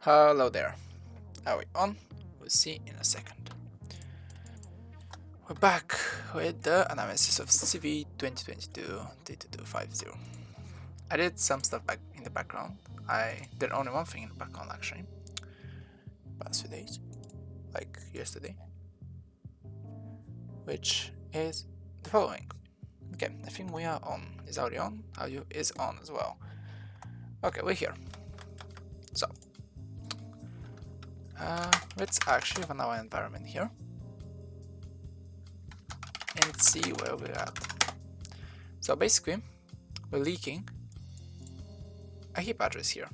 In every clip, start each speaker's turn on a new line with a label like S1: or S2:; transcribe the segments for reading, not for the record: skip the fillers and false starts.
S1: Hello there. Are we on? We'll see in a second. We're back with the analysis of CVE-2022-32250. I did some stuff back in the background. I did only one thing in the background actually. Past few days. Like yesterday. Which is the following. Okay, I think we are on. Is audio on? Audio is on as well. Okay, we're here. So let's actually run our environment here and see where we're at. So basically, we're leaking a heap address here.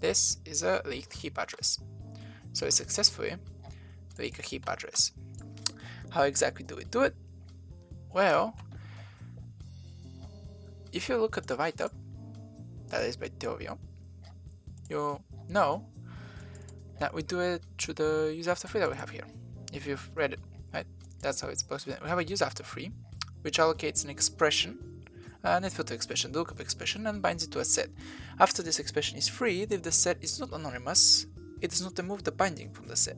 S1: This is a leaked heap address. So we successfully leak a heap address. How exactly do we do it? Well, if you look at the write-up, that is by Theorio, you'll know that we do it through the use after free that we have here. If you've read it, right? That's how it's supposed to be. We have a use after free, which allocates an expression, a netfilter expression, the lookup expression, and binds it to a set. After this expression is freed, if the set is not anonymous, it does not remove the binding from the set.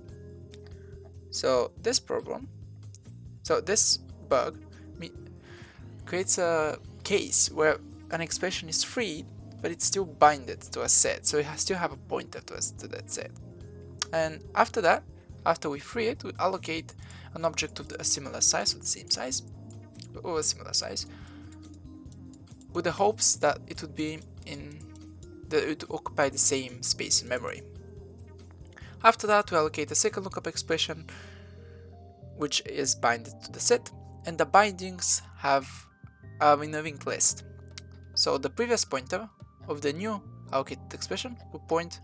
S1: So this bug creates a case where an expression is freed, but it's still binded to a set, so it has still have a pointer to that set. And after that, after we free it, we allocate an object of a similar size, or the same size, or a similar size, with the hopes that it would be it would occupy the same space in memory. After that, we allocate a second lookup expression, which is binded to the set, and the bindings are in a linked list. So the previous pointer of the new allocated expression will point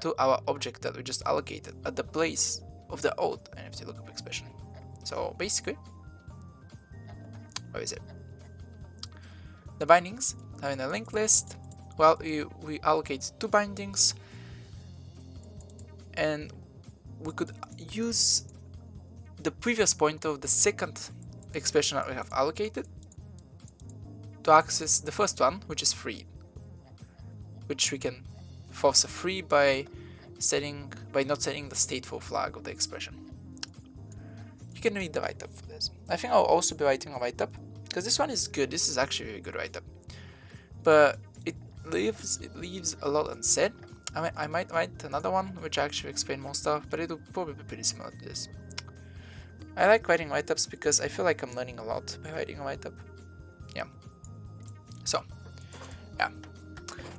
S1: to our object that we just allocated at the place of the old NFT lookup expression. So basically, what is it? The bindings are in a linked list. Well, we allocate two bindings, and we could use the previous pointer of the second expression that we have allocated to access the first one, which is free, which we can force a free by not setting the stateful flag of the expression. You can read the write-up for this. I think I'll also be writing a write-up, because this one is good. This is actually a good write-up, but it leaves a lot unsaid. I might write another one which actually explain more stuff, but it'll probably be pretty similar to this. I like writing write-ups because I feel like I'm learning a lot by writing a write-up. Yeah. So, yeah.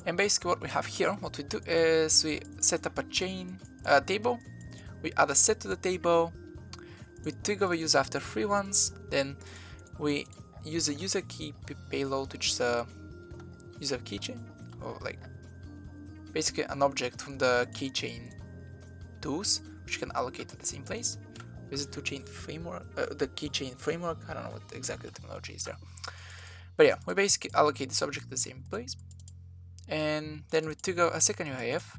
S1: And basically what we have here, what we do is we set up a table, we add a set to the table, we trigger a use after free ones, then we use a user key payload, which is a user keychain, or like basically an object from the keychain tools, which you can allocate at the same place. Is it keychain framework? The keychain framework? I don't know what exactly the terminology is there. But yeah, we basically allocate this object to the same place, and then we trigger a second UIF,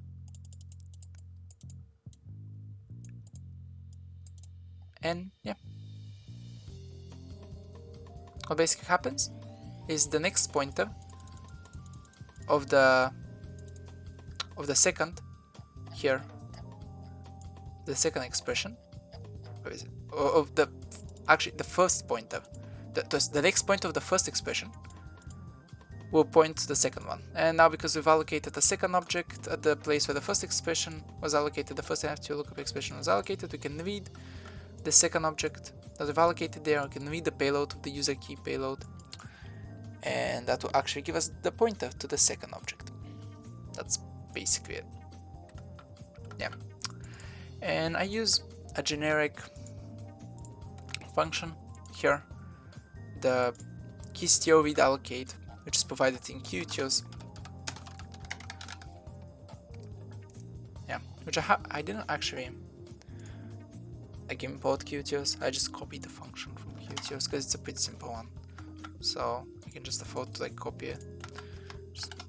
S1: and yeah, what basically happens is the next pointer of the second here, the second expression. Where is it? Of the first pointer. The next pointer of the first expression will point to the second one. And now, because we've allocated the second object at the place where the first expression was allocated, the first NFT lookup expression was allocated, we can read the second object that we've allocated there. We can read the payload of the user key payload, and that will actually give us the pointer to the second object. That's basically it. Yeah. And I use a generic function here, the keystio read allocate, which is provided in QTOs. Yeah, which I didn't actually import QTOs. I just copied the function from QTOs because it's a pretty simple one, so you can just afford to copy it.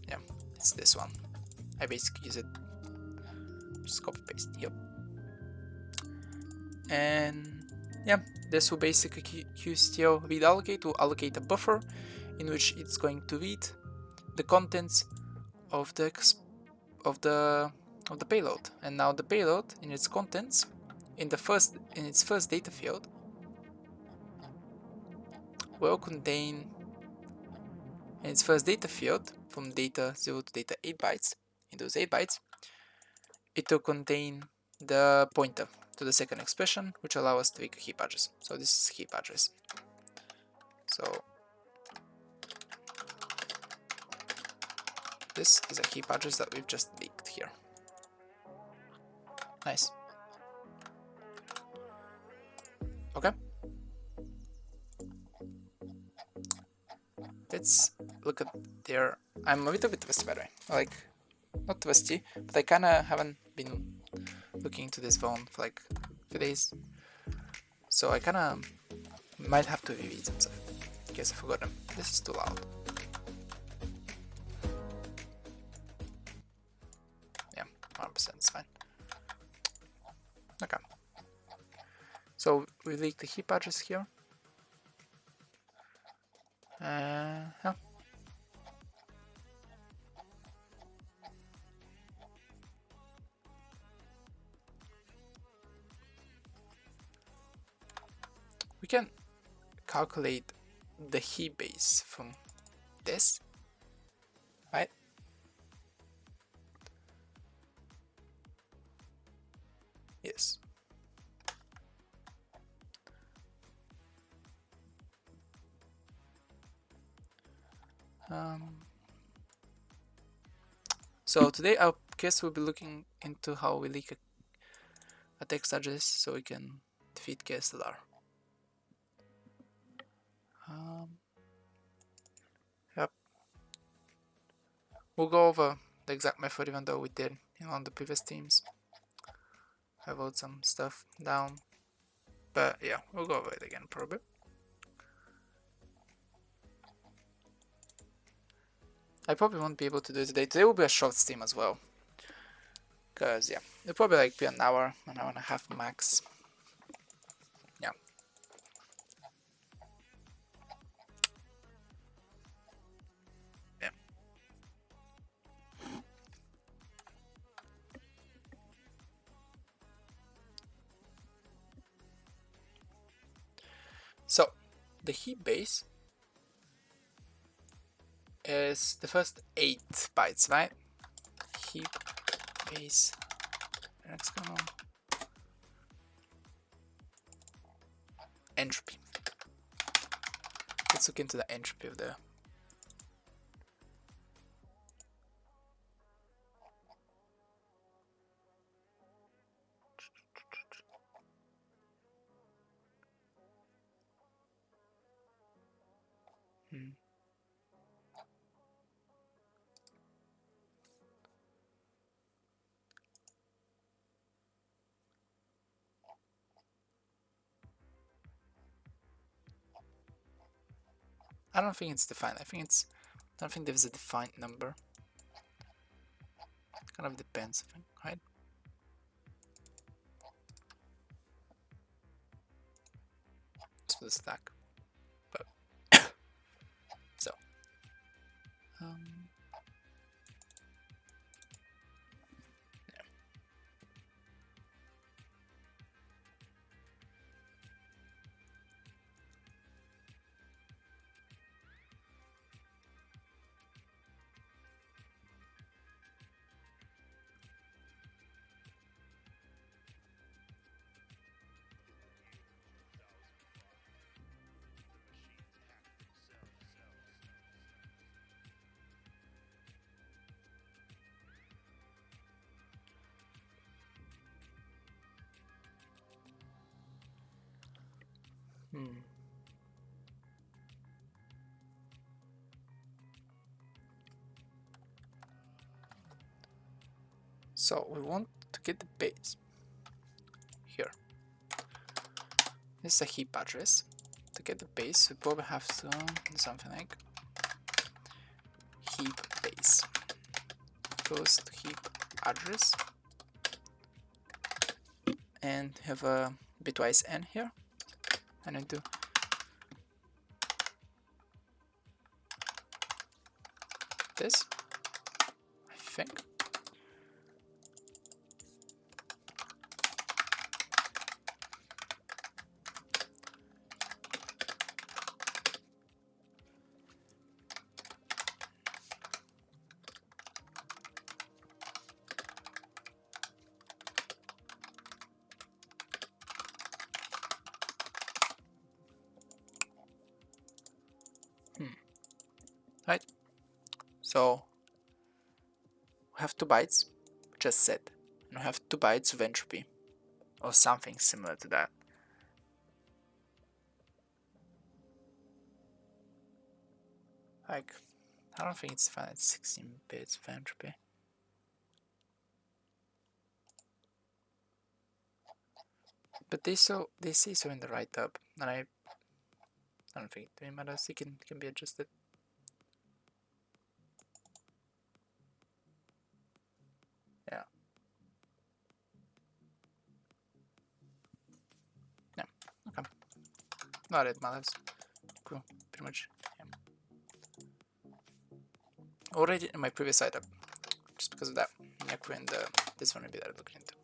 S1: Yeah, it's this one. I basically use it, just copy paste. Yep. And yeah, this will basically QSTO read allocate will allocate a buffer in which it's going to read the contents of the of the payload. And now the payload in its contents in its first data field will contain, in its first data field from data 0 to data 8 bytes, in those 8 bytes it will contain the pointer to the second expression, which allows us to make a heap address. So this is heap address. So this is a heap address that we've just leaked here. Nice. Okay. Let's look at their... I'm a little bit twisty, by the way. Like, not twisty, but I kinda haven't been looking into this phone for like a few days. So I kinda might have to reread some stuff in case I forgot them. This is too loud. Yeah, 100% is fine. Okay. So we leak the heap address here. Yeah. We can calculate the heap base from this, right? Yes. So today I guess we'll be looking into how we leak a text address so we can defeat KASLR. Yep. We'll go over the exact method even though we did on the previous teams. I wrote some stuff down, but yeah, we'll go over it again probably. I probably won't be able to do it today. Today will be a short stream as well, because yeah, it'll probably like be an hour and a half max. Yeah. Yeah. So the heap base is the first 8 bytes, right? Heap base. Let's go on. Entropy. Let's look into the entropy of the... I don't think it's defined. I don't think there's a defined number. It kind of depends, I think, right? It's for the stack. But so So we want to get the base here. This is a heap address. To get the base, we probably have to do something like heap base goes to heap address and have a bitwise n here, and I do this, I think. So we have 2 bytes, just set, and we have 2 bytes of entropy, or something similar to that. Like, I don't think it's defined at 16 bits of entropy. But they say so in the write-up, and I don't think it really matters. It can be adjusted. Yeah. Yeah. Okay. Not it matters. Cool. Pretty much. Yeah. Already in my previous setup, just because of that, and this one will be that I'm looking into.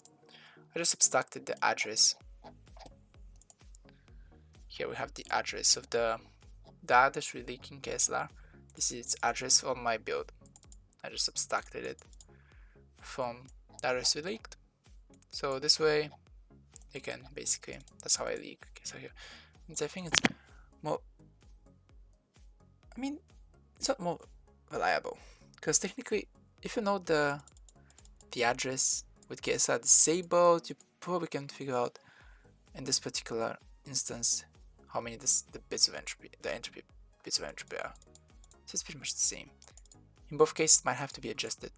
S1: I just abstracted the address. Here we have the address of the address we leak in KASLR. This is its address on my build. I just abstracted it from the address we leaked. So this way, you can basically, that's how I leak. Okay, so here, I think it's more, I mean, it's not more reliable, because technically, if you know the address with KASLR disabled, you probably can figure out in this particular instance how many the bits of entropy, the entropy bits of entropy are. So it's pretty much the same. In both cases, it might have to be adjusted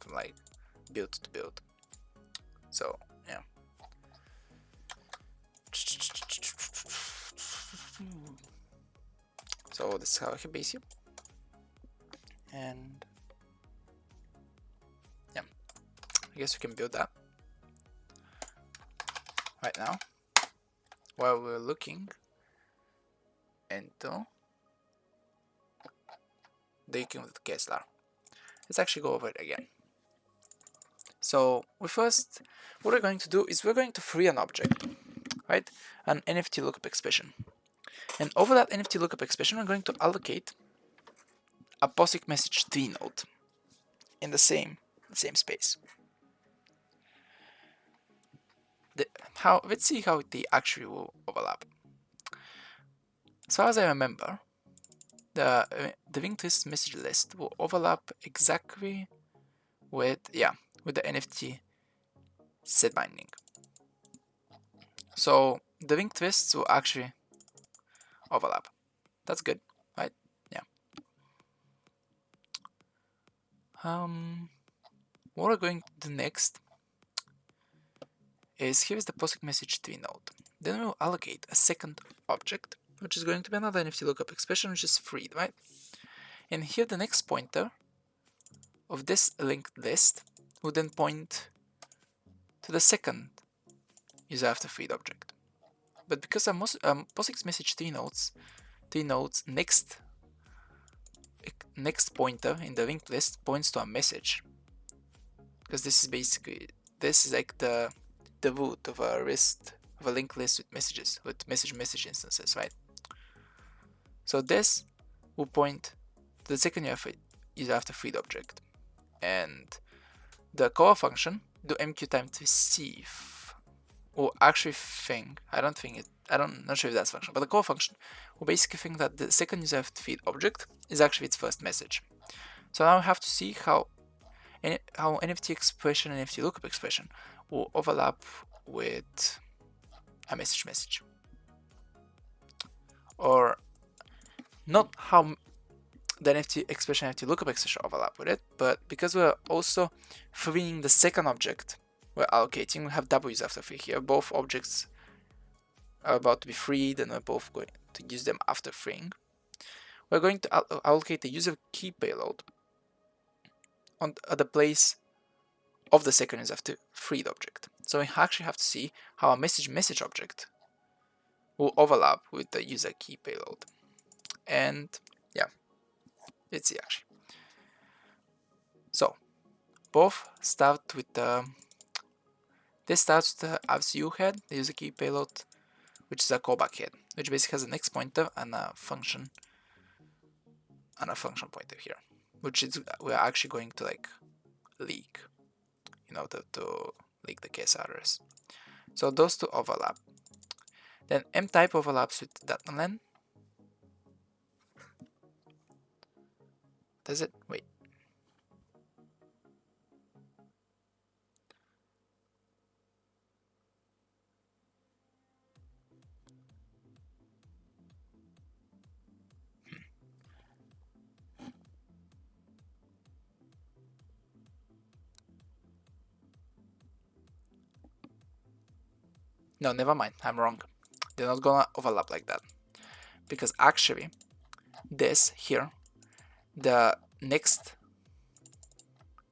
S1: from like build to build. So yeah. So this is how I can base you. And yeah, I guess we can build that right now while we're looking into leaking with KASLR. Let's actually go over it again. So what we're going to do is we're going to free an object, right? An NFT lookup expression. And over that NFT lookup expression, we're going to allocate a POSIX message 3 node in the same space. Let's see how they actually will overlap. As far as I remember, the linked list message list will overlap exactly with the NFT set binding. So the linked lists will actually overlap. That's good, right? Yeah. What we're going to do next is here's the POSIX message 3 node. Then we'll allocate a second object, which is going to be another NFT lookup expression, which is freed, right? And here the next pointer of this linked list will then point to the second user after freed object. But because our POSIX message 3 nodes next pointer in the linked list points to a message, because this is like the root of a linked list with messages, with message instances, right? So this will point to the second user after freed object, and the call function do MQ times receive will actually think, not sure if that's function, but the call function will basically think that the second user after freed object is actually its first message. So now we have to see how NFT expression and NFT lookup expression will overlap with a message, or not how the NFT expression and NFT lookup expression overlap with it, but because we're also freeing the second object we're allocating, we have double use after free here. Both objects are about to be freed, and we're both going to use them after freeing. We're going to allocate the user key payload at the place of the second user after freed object. So we actually have to see how a message object will overlap with the user key payload. And yeah, let's see actually. So both start with this starts with the RCU head, the user key payload, which is a callback head, which basically has a next pointer and a function pointer here, which is we're actually going to like leak, to leak the case address. So those two overlap. Then M type overlaps with data len, Does it? Wait. No, never mind. I'm wrong. They're not gonna overlap like that. Because actually, this here, the next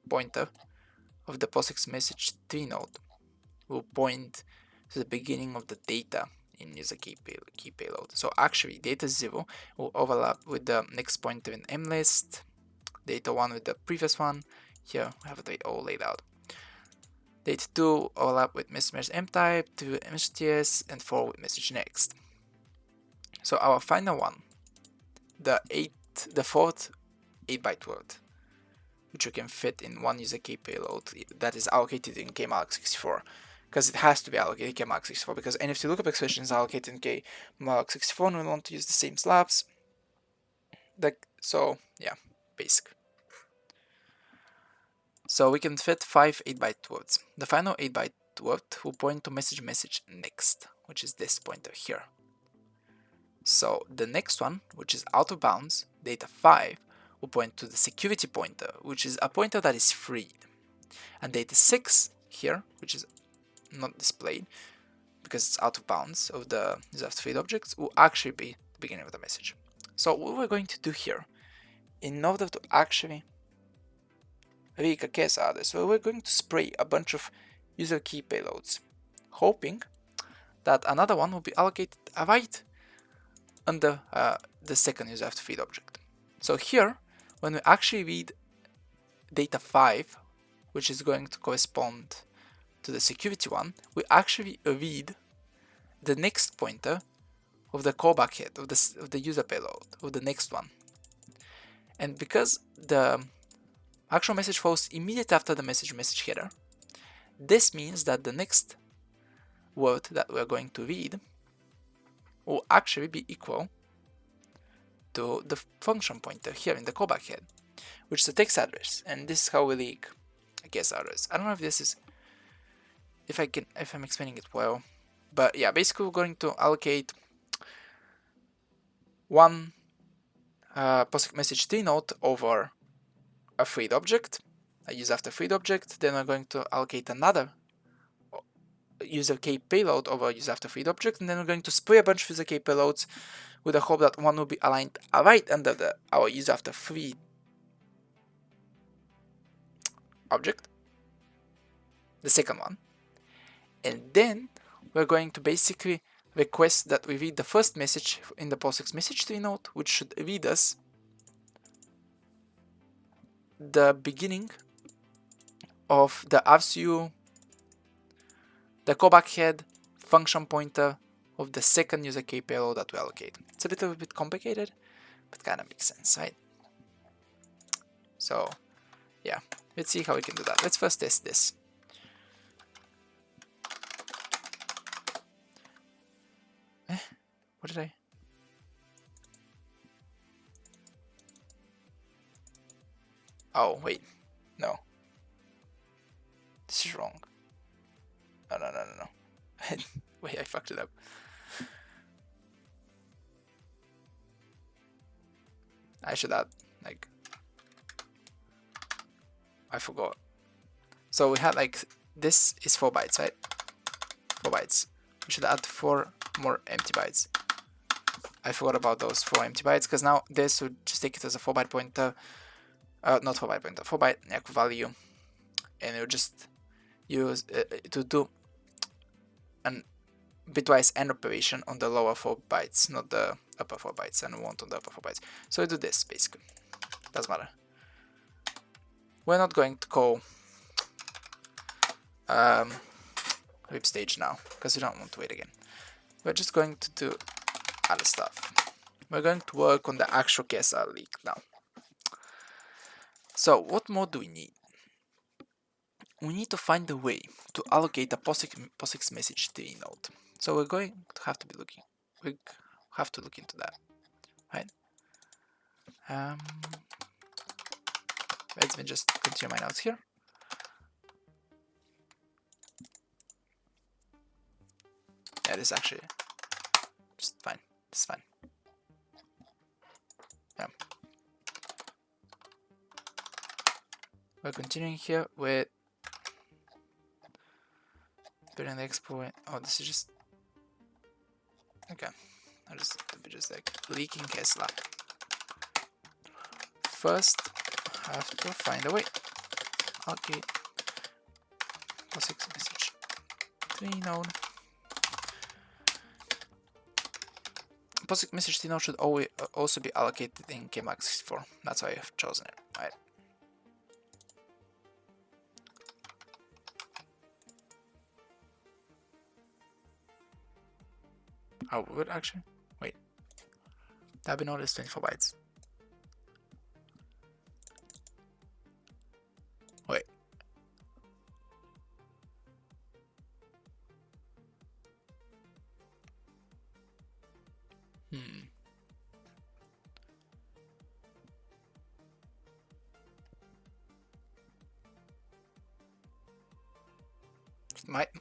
S1: pointer of the POSIX message 3 node will point to the beginning of the data in user key payload. So actually, data 0 will overlap with the next pointer in mlist, data 1 with the previous one. Here we have it all laid out. Data 2 overlap with message mtype, 2 mhts, and 4 with message next. So our final one, the fourth 8-byte word, which you can fit in one user key payload that is allocated in KMalloc64, because it has to be allocated in KMalloc64, because NFT lookup expression is allocated in KMalloc64 and we want to use the same slabs. So yeah, basic. So we can fit 5 8-byte words. The final 8-byte word will point to message next, which is this pointer here. So the next one, which is out of bounds, data 5, will point to the security pointer, which is a pointer that is freed. And data 6 here, which is not displayed because it's out of bounds of the user freed objects, will actually be the beginning of the message. So what we're going to do here, in order to actually rig a KASLR, so we're going to spray a bunch of user key payloads, hoping that another one will be allocated right under the second user feed object. So here, when we actually read data 5, which is going to correspond to the security one, we actually read the next pointer of the callback head of the user payload, of the next one. And because the actual message falls immediately after the message header, this means that the next word that we're going to read will actually be equal to the function pointer here in the callback head, which is the text address. And this is how we leak a KASLR. I don't know if this is, if I'm explaining it well, but yeah, basically we're going to allocate one POSIX message 3 node over a freed object, a use after freed object. Then we're going to allocate another user key payload over use after freed object, and then we're going to spray a bunch of user key payloads with the hope that one will be aligned right under our use after freed object, the second one. And then we're going to basically request that we read the first message in the POSIX message 3 node, which should read us the beginning of the RCU, the callback head, function pointer of the second user key payload that we allocate. It's a little bit complicated, but kind of makes sense, right? So yeah, let's see how we can do that. Let's first test this. What did I? Oh, wait. No. This is wrong. No. Wait, I fucked it up. I should add, like, I forgot. So we had, like, this is 4 bytes, right? 4 bytes. We should add 4 more empty bytes. I forgot about those 4 empty bytes, because now this would just take it as a 4-byte pointer. Not 4-byte pointer, 4-byte value. And it would just use to do an bitwise AND operation on the lower 4 bytes, not the upper 4 bytes, and we want on the upper 4 bytes. So we do this, basically. Doesn't matter. We're not going to call rip stage now, because we don't want to wait again. We're just going to do other stuff. We're going to work on the actual KASLR leak now. So what more do we need? We need to find a way to allocate a POSIX message 3 node. So we're going to have to be looking. We have to look into that, right? Let me just continue my notes here. Yeah, this is actually just fine. It's fine. Yeah. We're continuing here with building the expo. Oh, this is just okay. I'll just like leaking KASLR. First, I have to find a way. Okay. POSIX message 3 node. POSIX message 3 node should always also be allocated in KMAX64. That's why I've chosen it. Right. Oh, would actually wait. Tab node is 24 bytes. Wait.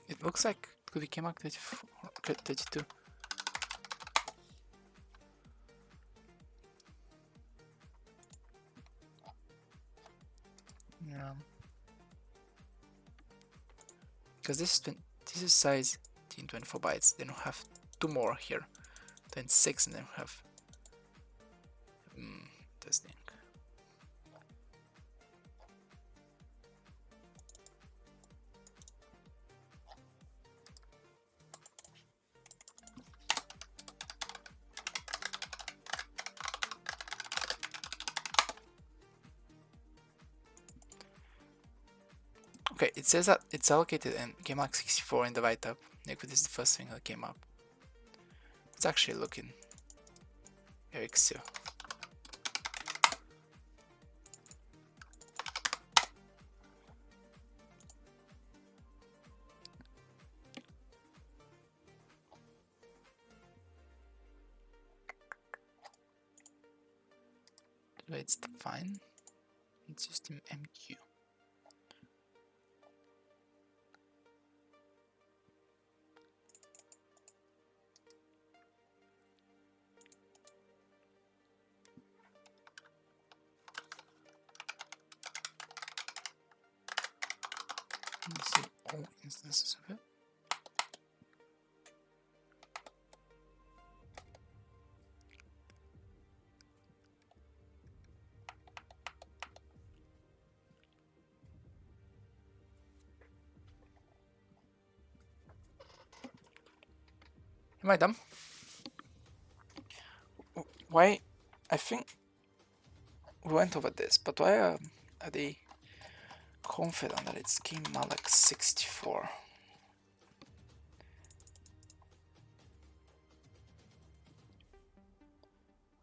S1: It looks like it could be KMAX 32. Yeah. Because this is size 24 bytes. Then we have 2 more here. Then 6, and then we have testing. Okay, it says that it's allocated in KMAX64 in the right tab. Liquid is the first thing that came up. It's actually looking very XU. It's fine. It's system MQ. Let's see all instances of it. Am I dumb? Why? I think we went over this, but why are they confident that it's KMAX 64?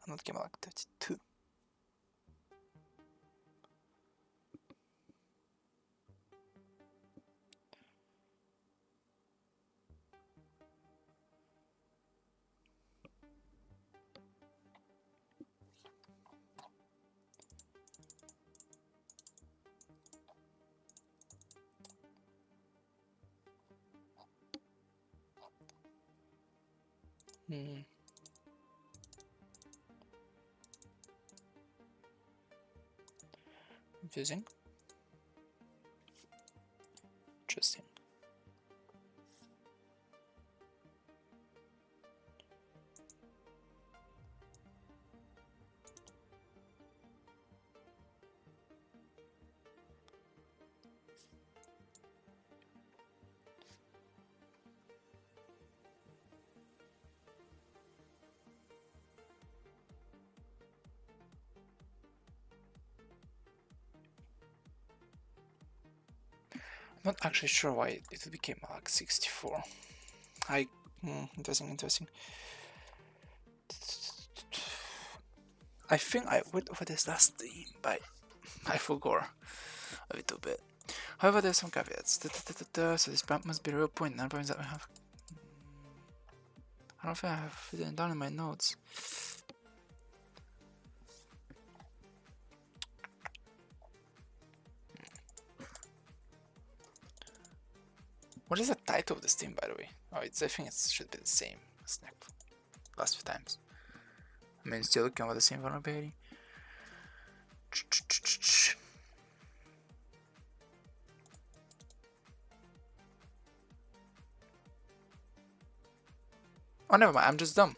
S1: Not KMAX 32. Confusing. Interesting. I'm not actually sure why it became like 64. Interesting. I think I went over this last time, but I forgot a little bit. However, there's some caveats. So this prompt must be a real point. None points that we have. I don't think I have written down in my notes. What is the title of this thing, by the way? Oh, I think it should be the same as last few times. I mean, still looking over the same vulnerability. Oh, never mind. I'm just dumb.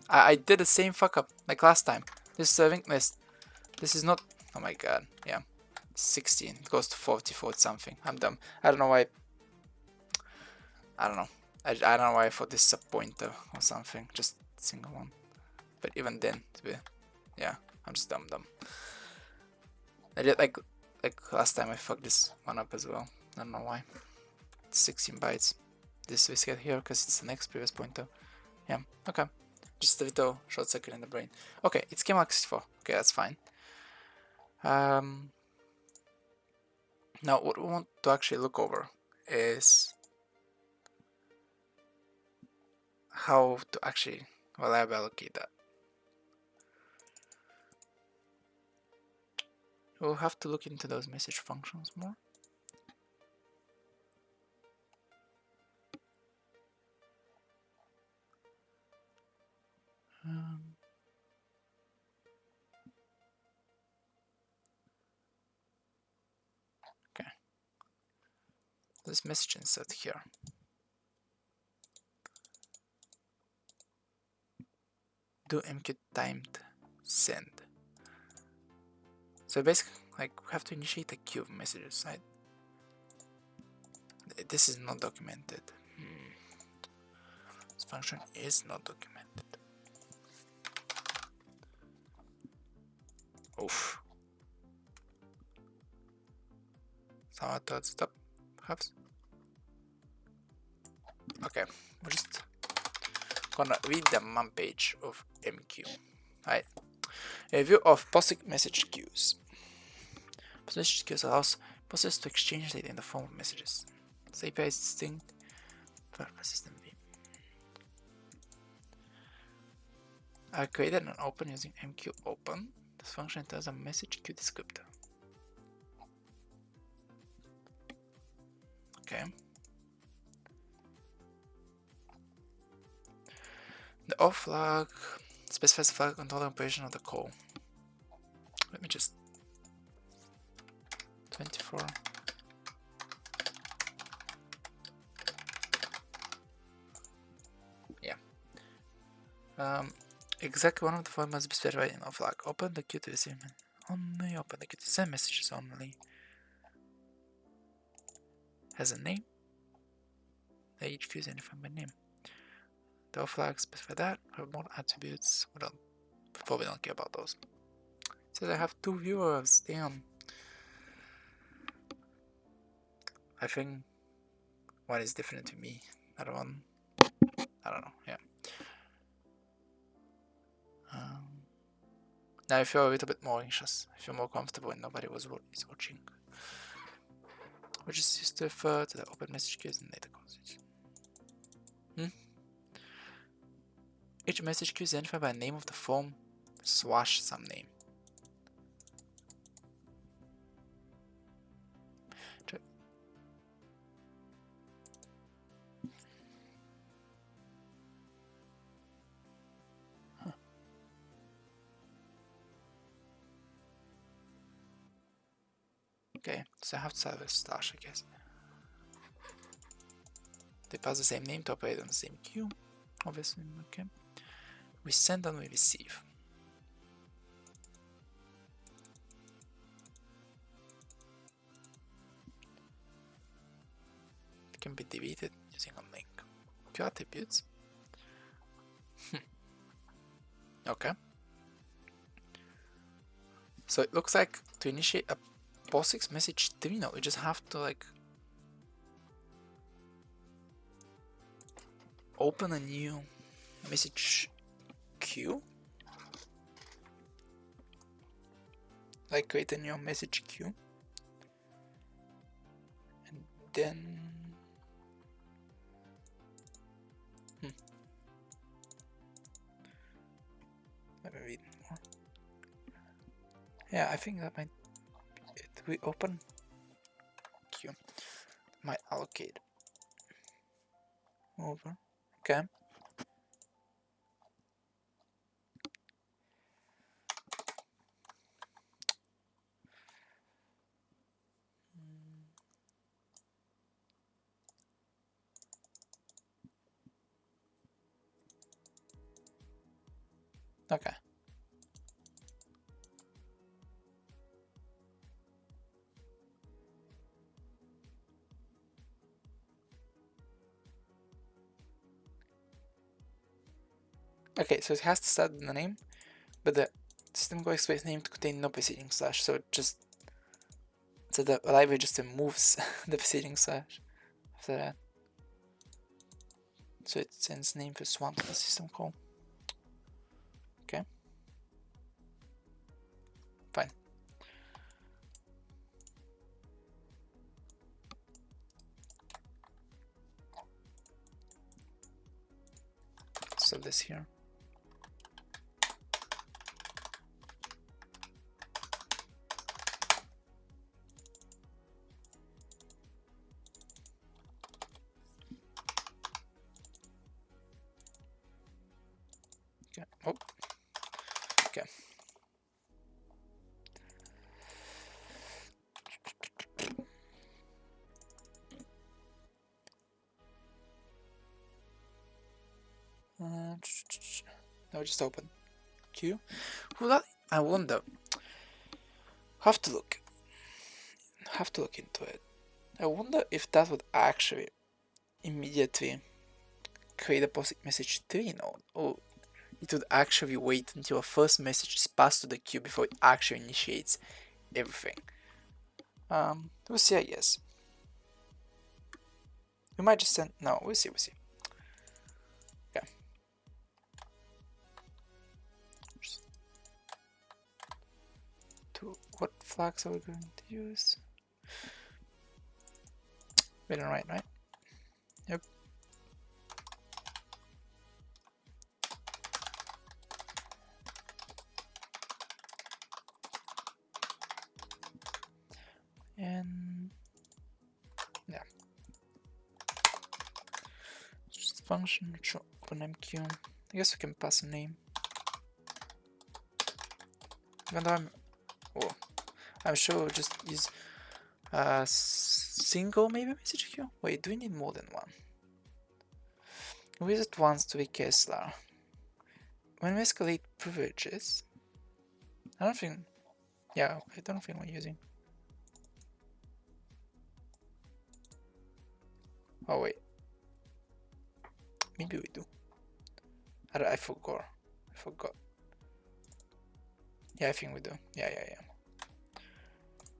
S1: I did the same fuck up like last time. This is a linked list. This is not. Oh my god. Yeah. 16. It goes to 44 something. I'm dumb. I don't know why. I don't know. I don't know why I thought this is a pointer or something. Just a single one. But even then, yeah, I'm just dumb. I did like last time I fucked this one up as well. I don't know why. It's 16 bytes. This we get here because it's the next previous pointer. Yeah, okay. Just a little short circuit in the brain. Okay, it's KMAX64. Okay, that's fine. Now what we want to actually look over is how to actually reliably allocate that. We'll have to look into those message functions more. Okay. This message insert here. Do MQ timed send. So basically, like, we have to initiate a queue of messages, right? This is not documented. This function is not documented. Oof. Somehow thought stop, perhaps. Okay, we're just gonna read the man page of MQ. Right. A view of POSIX message queues. POSIX message queues allows processes to exchange data in the form of messages. This API is distinct for persistent V. I created an open using MQ open. This function enters a message queue descriptor. Okay. The off flag specifies the flag controlling operation of the call. Let me just 24. Yeah. Exactly one of the formats must be specified in off flag. Open the queue to receive only. Open the queue to send messages only. Has a name. The each queue is identified by name. The off flag specify that. Have more attributes. We probably don't care about those. It says I have 2 viewers. Damn. I think one is different to me. Other one, I don't know. Yeah. Now I feel a little bit more anxious. I feel more comfortable when nobody is watching. We just used to refer to the open message queues and data causes. Each message queue is identified by the name of the form / some name. Okay, so I have to have a slash, I guess. They pass the same name to operate on the same queue, obviously. Okay. We send and we receive. It can be deleted using a link. Queue attributes. Okay. So it looks like to initiate a POSIX message terminal, we just have to like open a new message queue, like create a new message queue, and then let me read more. Yeah, I think that might be it. We open queue, might allocate. over. Okay. Okay. Okay, so it has to start with the name, but the system call expects name to contain no preceding slash, so it just the library just removes the preceding slash after that. So it sends name plus 1 to the system call. Okay. Fine. So this here. Okay. Oh. Okay. No, just open queue. Well, I wonder. Have to look into it. I wonder if that would actually immediately create a POSIX message 3 node, or it would actually wait until a first message is passed to the queue before it actually initiates everything. We'll see, I guess. We might just send. No, we'll see. Okay. What flags are we going to use? We don't write, right? Yep. And yeah, just function open MQ. I guess we can pass a name. Even though I'm sure we'll just use a single maybe message queue. Wait, do we need more than one? We use it once to be KASLR. When we escalate privileges, I don't think. Yeah, I don't think we're using. Oh wait, maybe we do. I forgot. Yeah, I think we do. Yeah.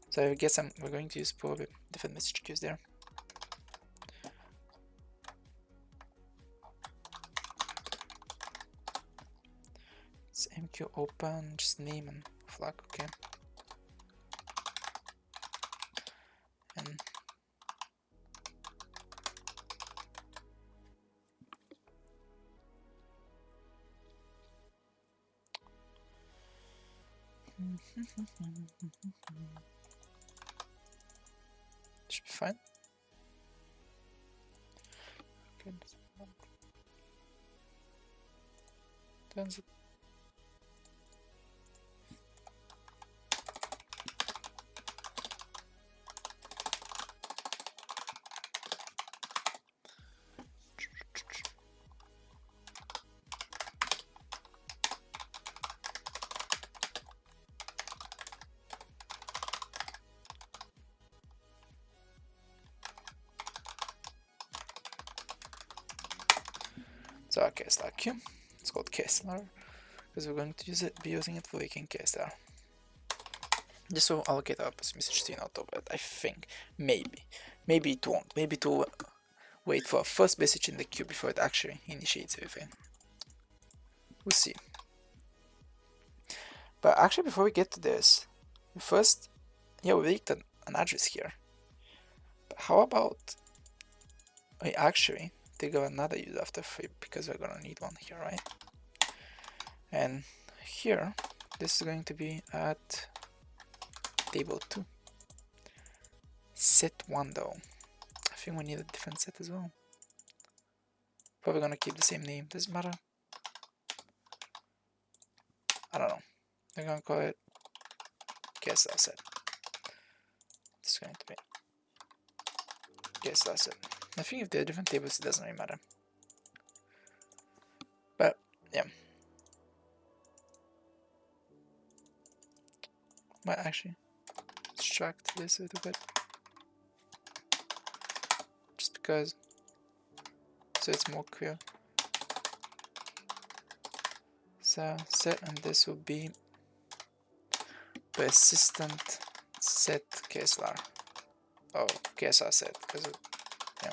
S1: So I guess we're going to use probably different message queues there. It's MQ open, just name and flag, okay. And should be fine. Okay, turns it. So our KASLR queue, it's called KASLR because we're going to be using it for waking KASLR. This will allocate our message to not over it, I think. Maybe it won't. Maybe it will wait for a first message in the queue before it actually initiates everything. We'll see. But actually, before we get to this, first, yeah, we leaked an address here. But how about we actually take another user after free, because we're gonna need one here, right? And here, this is going to be at table 2. Set 1 though. I think we need a different set as well. Probably gonna keep the same name. Doesn't matter. I don't know. They're gonna call it KASLR set. It's going to be KASLR set. I think if they're different tables, it doesn't really matter. But yeah. Might actually extract this a little bit, just because, so it's more clear. So set, and this will be persistent set KASLR. Oh, KASLR set, because yeah.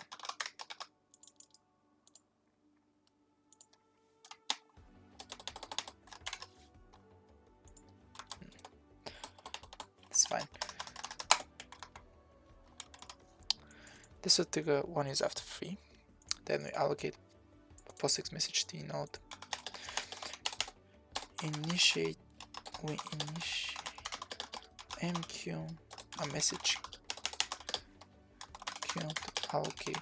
S1: It's fine. This will trigger one use after 3. Then we allocate a POSIX message T node. We initiate MQ a message queue to allocate.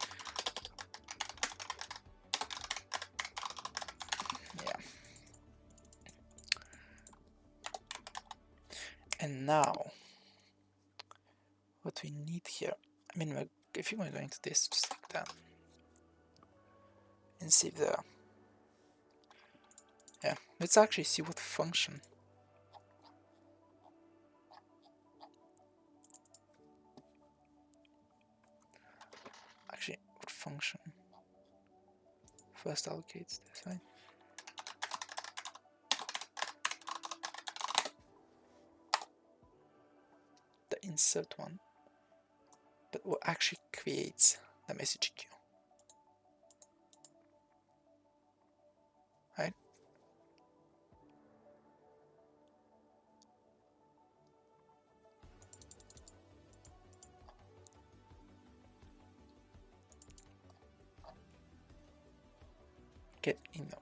S1: Yeah. And now what we need here, I mean, if you were going to this just like that and see if there, yeah, let's actually see what function first allocates this, right? The insert one, but what actually creates the message queue, right? Get in node.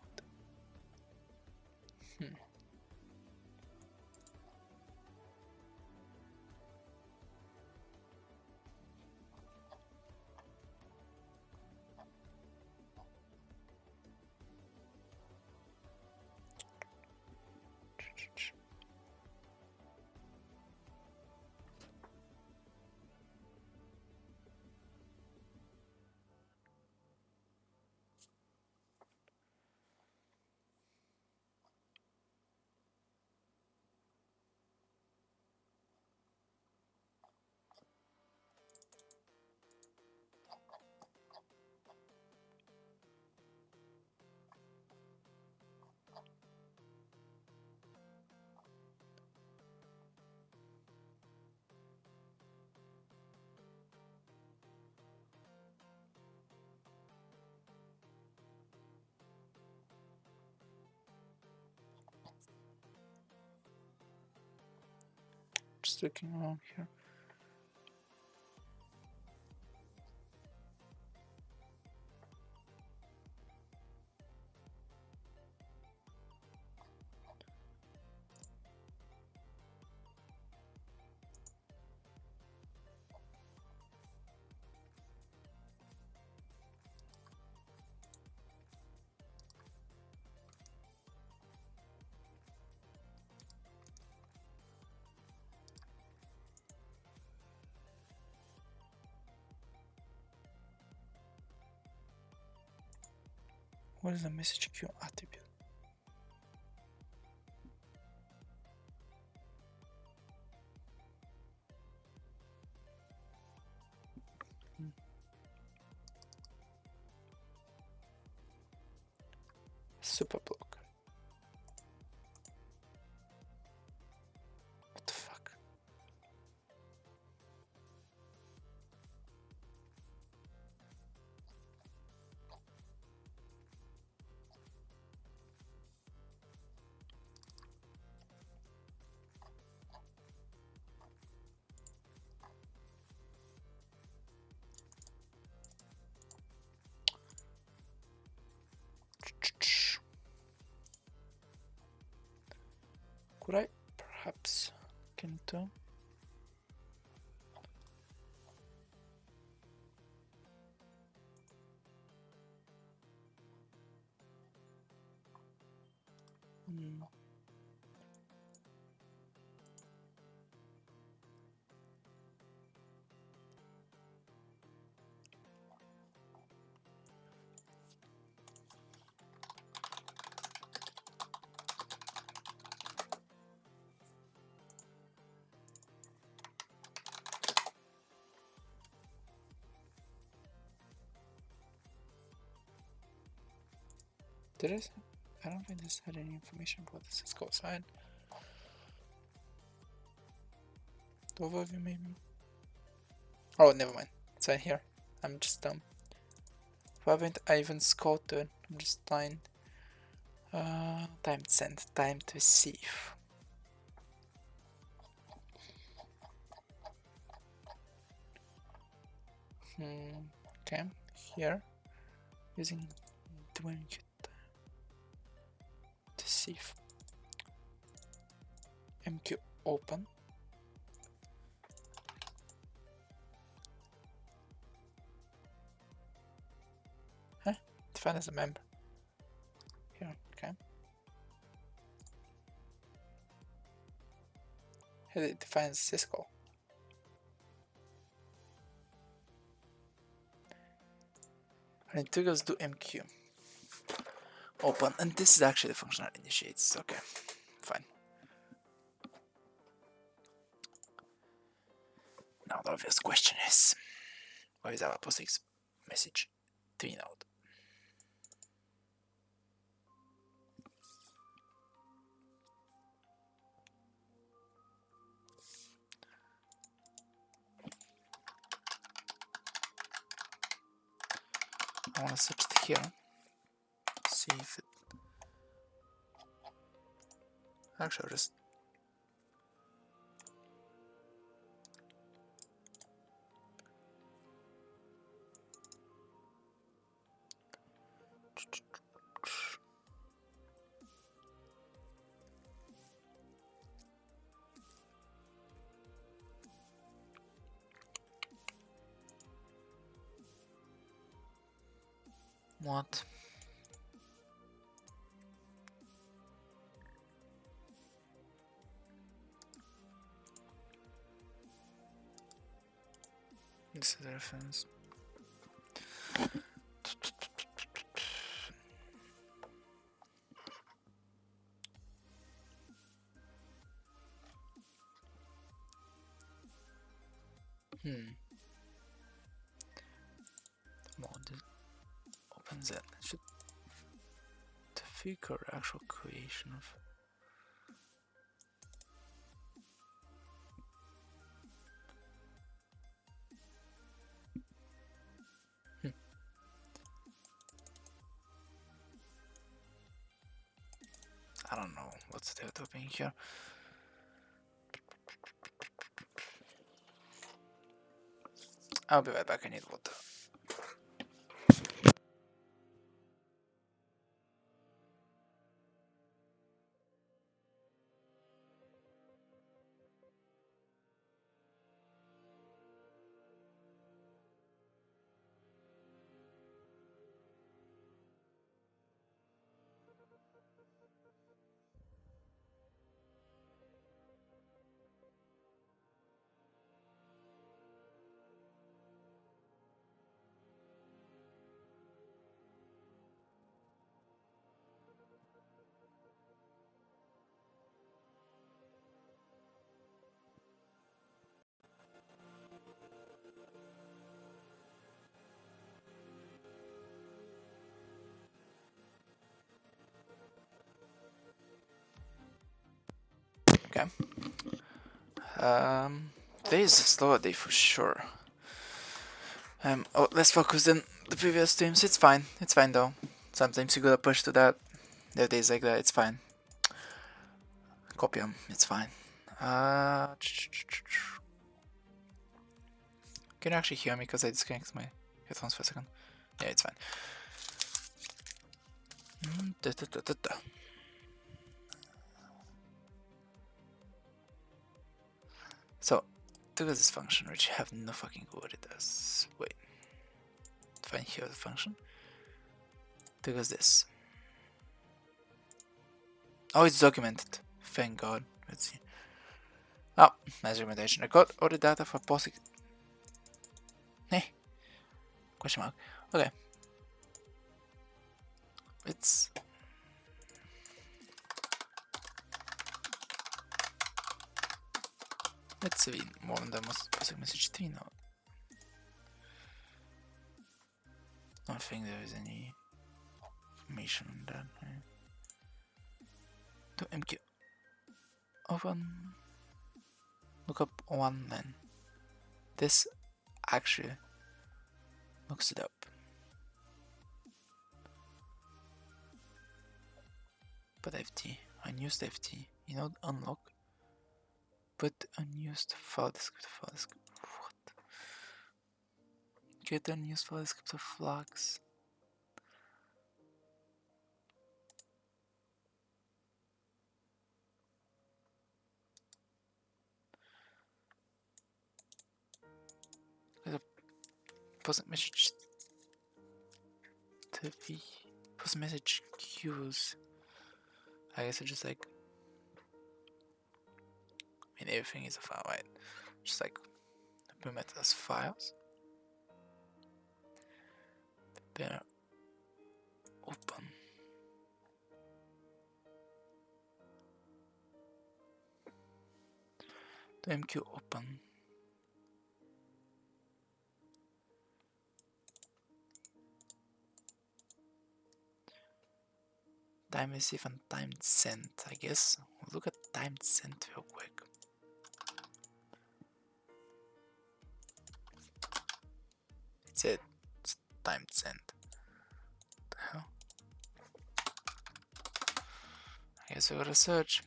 S1: Just looking around here. What is the message queue attribute? Super block. What the fuck? Could I perhaps can do? Did I? I don't think this had any information about this. Let's go outside. The overview maybe. Oh, never mind. It's right here. I'm just dumb. Why haven't I even scoped it? I'm just blind. Time to send. Time to receive. Okay. Here. Using doing to receive. MQ open. Huh? Define as a member. Here, okay. Here it defines syscall. And it triggers do MQ open, and this is actually the function that initiates. Okay, fine. Now the obvious question is, why is our POSIX message 3 node? I want to search it here, see if it actually just what? This is the reference. Model opens that. It should figure actual creation of. I don't know what's the topping here. I'll be right back. I need water. Okay. Today is a slower day for sure. Oh, less focused than the previous streams. It's fine. It's fine though. Sometimes you gotta push to that. There are days like that. It's fine. Copy them. It's fine. Can you actually hear me? Because I disconnected my headphones for a second. Yeah, it's fine. So, look at this function, which I have no fucking clue what it does. Wait. Find here the function. Look at this. Oh, it's documented. Thank God. Let's see. Oh, nice recommendation. Record all the data for POSIX. Hey. Question mark. Okay. It's. Let's see more on the POSIX message 3 now. I don't think there is any information on that. Right? To MQ open, look up one, then this actually looks it up. Put FT, unused FT, you know, unlock. Put unused file descriptor, what? Get unused file descriptor flags. Post message to be post message queues. I guess it's just like, I mean, everything is a file, right? Just like format as files. Prepare open. The MQ open. Time receive and time sent, I guess. We'll look at time sent real quick. It's it. It's time sent. What the hell? I guess we gotta search.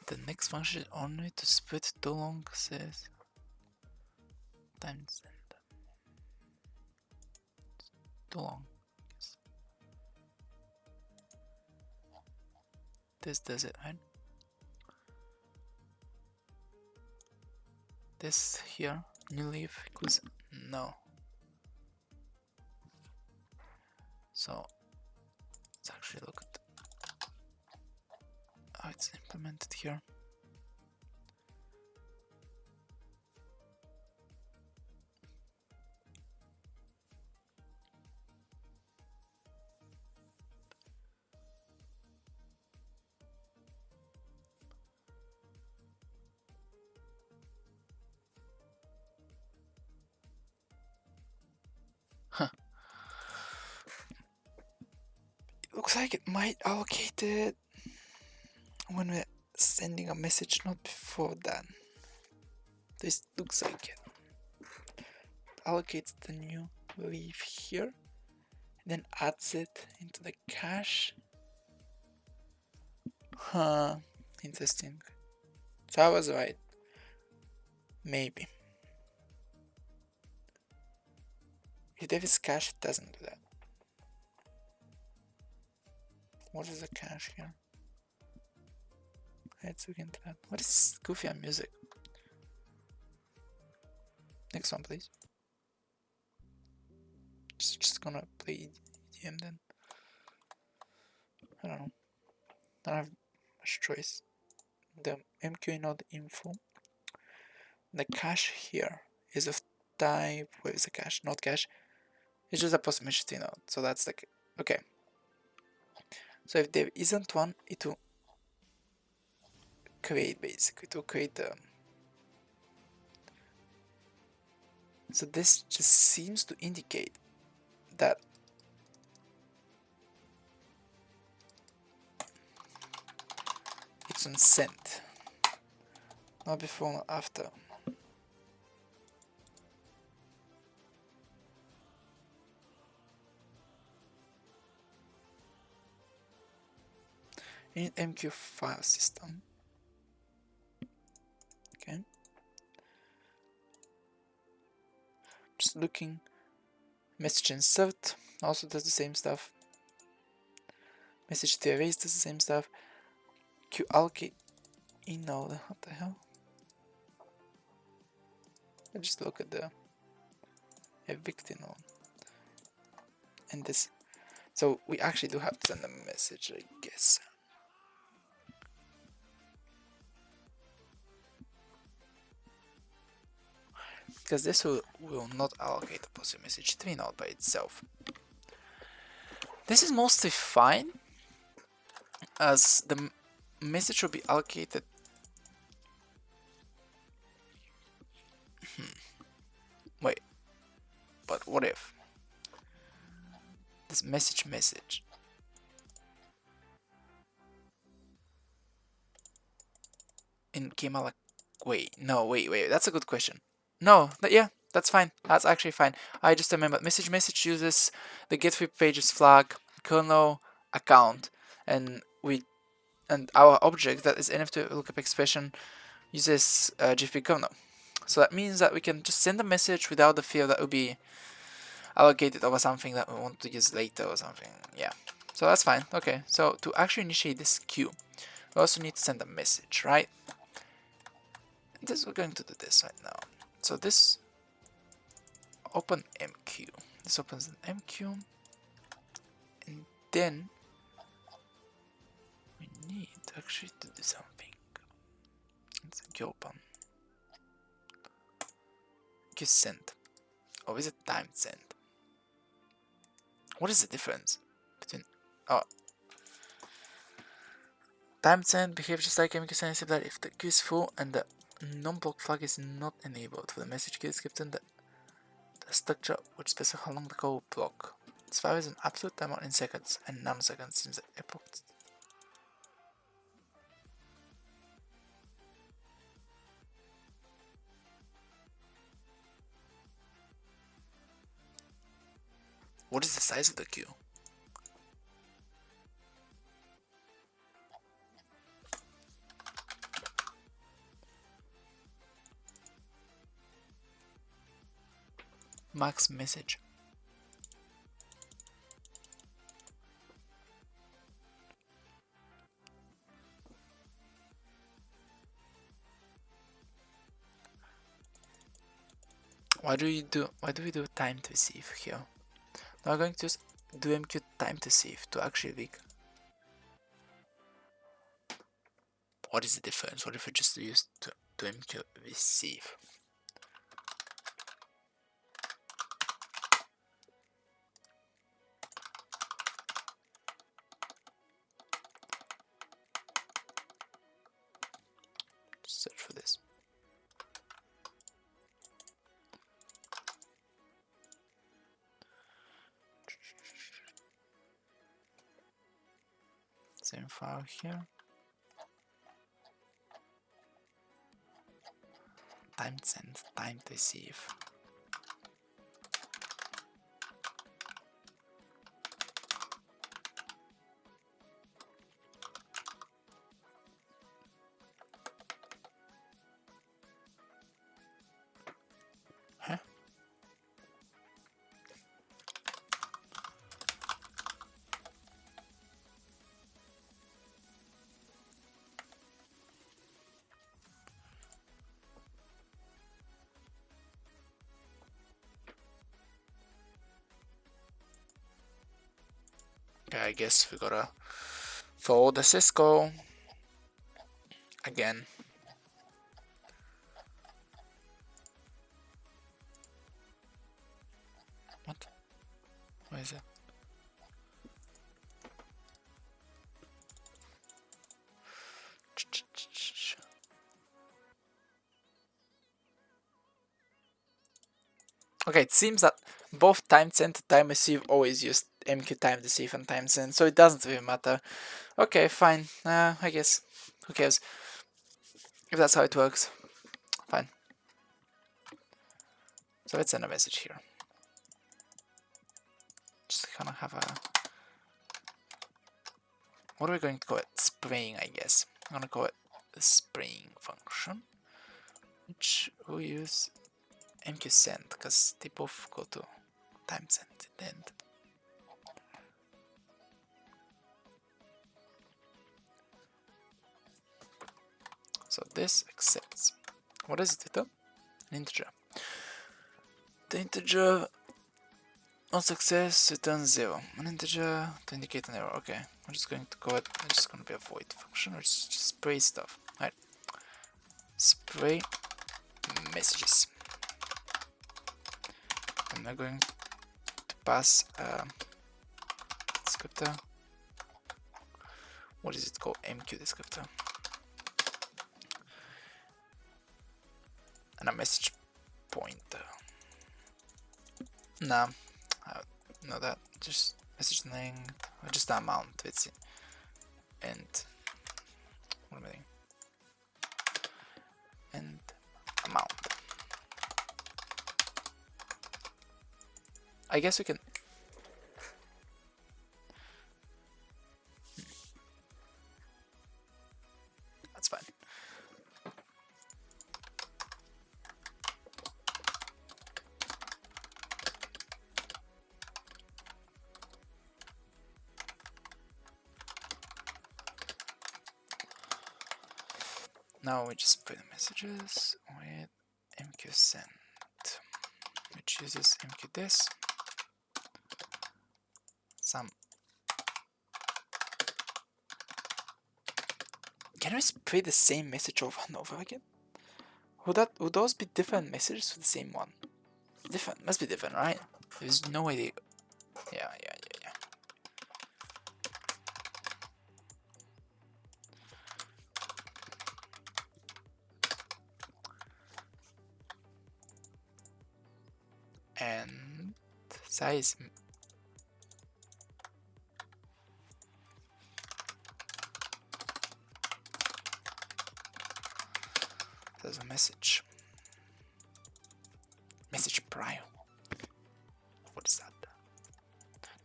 S1: The next function is only to split too long, says time sent. Too long. Yes. This does it, right? This here, new leaf equals no. So let's actually look at how it's implemented here. Looks like it might allocate it when we're sending a message, not before that. This looks like it. Allocates the new leaf here, then adds it into the cache. Huh, interesting. So I was right. Maybe. If there is cache, it doesn't do that. What is the cache here? Let's look into that. What is goofy music? Next one, please. Just gonna play EDM then. I don't know. Don't have much choice. The MQ node info. The cache here is of type. Where is the cache? Not cache. It's just a post message node. So that's like okay. So if there isn't one, it will create basically. It will create the. So this just seems to indicate that it's on sent. Not before, not after. In MQ file system. Okay. Just looking. Message insert also does the same stuff. Message to erase does the same stuff. Q allocate node. What the hell? I just look at the evict node. And this. So we actually do have to send a message, I guess. Because this will not allocate a positive message 3 node by itself. This is mostly fine, as the message will be allocated Wait, but what if this message in KML? Wait, no, wait, that's a good question. No, yeah, that's fine. That's actually fine. I just remember message uses the get web pages flag, kernel account, and our object that is NF2 lookup expression uses GFP kernel. So that means that we can just send a message without the fear that will be allocated over something that we want to use later or something. Yeah, so that's fine. Okay, so to actually initiate this queue, we also need to send a message, right? We're going to do this right now. So this open MQ. This opens an MQ, and then we need actually to do something. Let's go open. Q send. Or is it timed send? What is the difference between timed send behaves just like MQ send, except that if the queue is full and the non-block flag is not enabled for the message queue descriptor, the structure would specify how long the call will block. This varies an absolute timeout in seconds and nanoseconds since the epoch. What is the size of the queue? Max message. Why do we do time to receive here? Now we're going to do MQ time to receive to actually leak. What is the difference? What if we just use to MQ receive? Search for this. Same file here. Time send, time to receive. Huh? Okay, I guess we gotta follow the Cisco again. What? Where is it? Okay, it seems that both time send and time receive always use MQ time receive and time send, so it doesn't really matter. Okay, fine. I guess. Who cares? If that's how it works. Fine. So let's send a message here. Just gonna have a... What are we going to call it? Spraying, I guess. I'm gonna call it the spraying function, which will use MQ send, because they both go to time send at the end. So this accepts. What does it do? An integer. The integer on success returns 0. An integer to indicate an error. Okay, I'm just going to call it. It's just going to be a void function, which is just spray stuff. Right. Spray messages. And we're going to pass a descriptor. What is it called? MQ descriptor. And a message pointer. No, no, that just message length, or just the amount. Let's see. And what am I doing? And amount. I guess we can. That's fine. Now we just put the messages with MQ send, which uses MQ this. Some. Can we spray the same message over and over again? Would those be different messages for the same one? Different, must be different, right? There's no way they. Yeah. And size. There's a message. Message prior. What is that?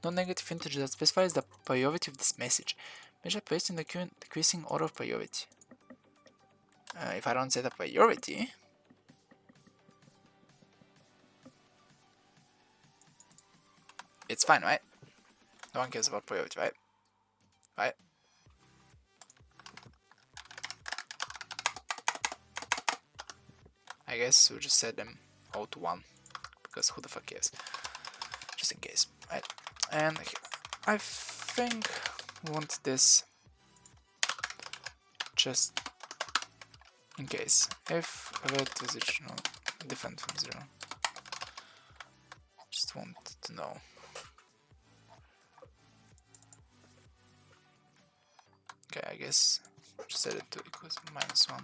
S1: No negative integer that specifies the priority of this message. Measure placed in the queue decreasing order of priority. If I don't set a priority, it's fine, right? No one cares about priority, right? Right? I guess we'll just set them all to 1, because who the fuck cares? Just in case, right? And I think we want this just in case. If red is different from 0, just want to know. Okay, I guess just set it to equals -1.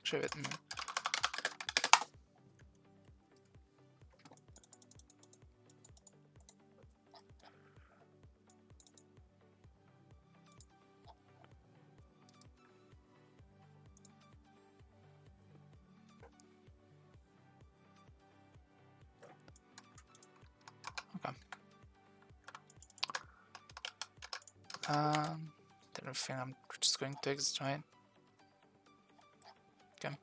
S1: Actually, wait a minute. Don't think I'm just going to exit, right? Okay.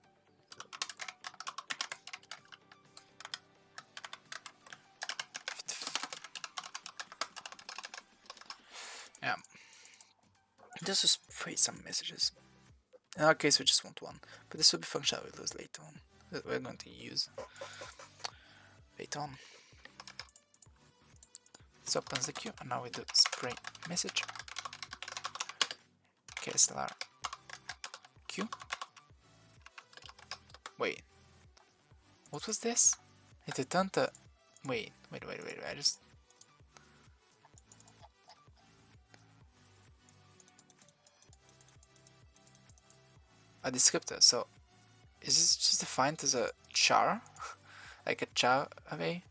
S1: Yeah. Just to spray some messages. In our case, we just want 1, but this will be functional with those later on. That we're going to use later on. This opens the queue, and now we do spray message. KASLR queue. Wait, what was this? It returned the. Wait. I just. A descriptor. So, is this just defined as a char? Like a char array?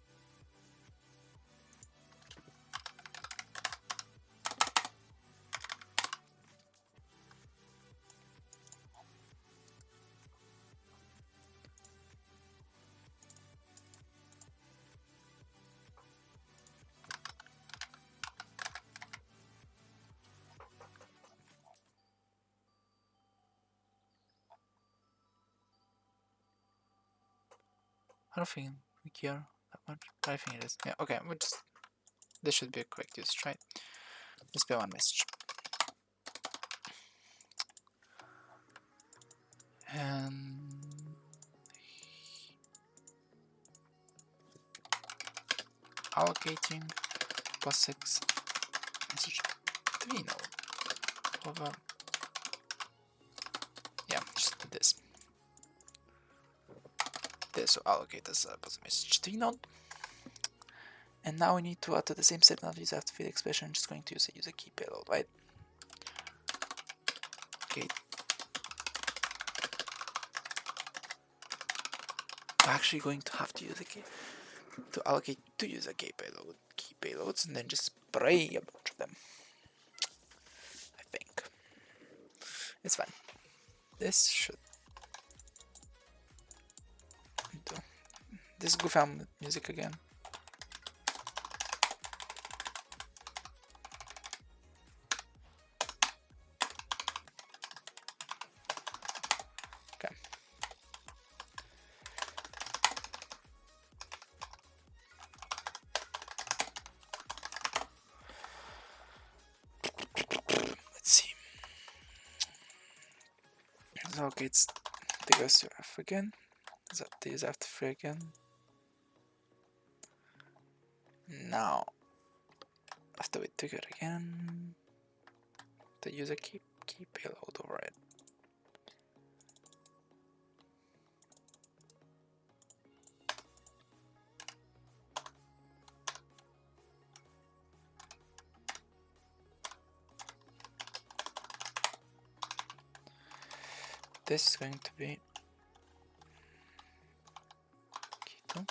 S1: I don't think we care that much, but I think it is. Yeah, okay, we just. This should be a correct use, right? Display 1 message. And allocating +6 message 3 node over. Yeah, just do this. this will allocate as a bottom message 3 node. And now we need to, to the same step, not use after feed expression, I'm just going to use a user key payload, right? Okay. I'm actually going to have to use a key to allocate 2 user key payloads, and then just spray a bunch of them. I think it's fine. This should do. This go found music again. Okay. Let's see. So okay, it's the goes to F again. Is that these after 3 again? Now after we trigger again, the user key payload override. This is going to be key 2,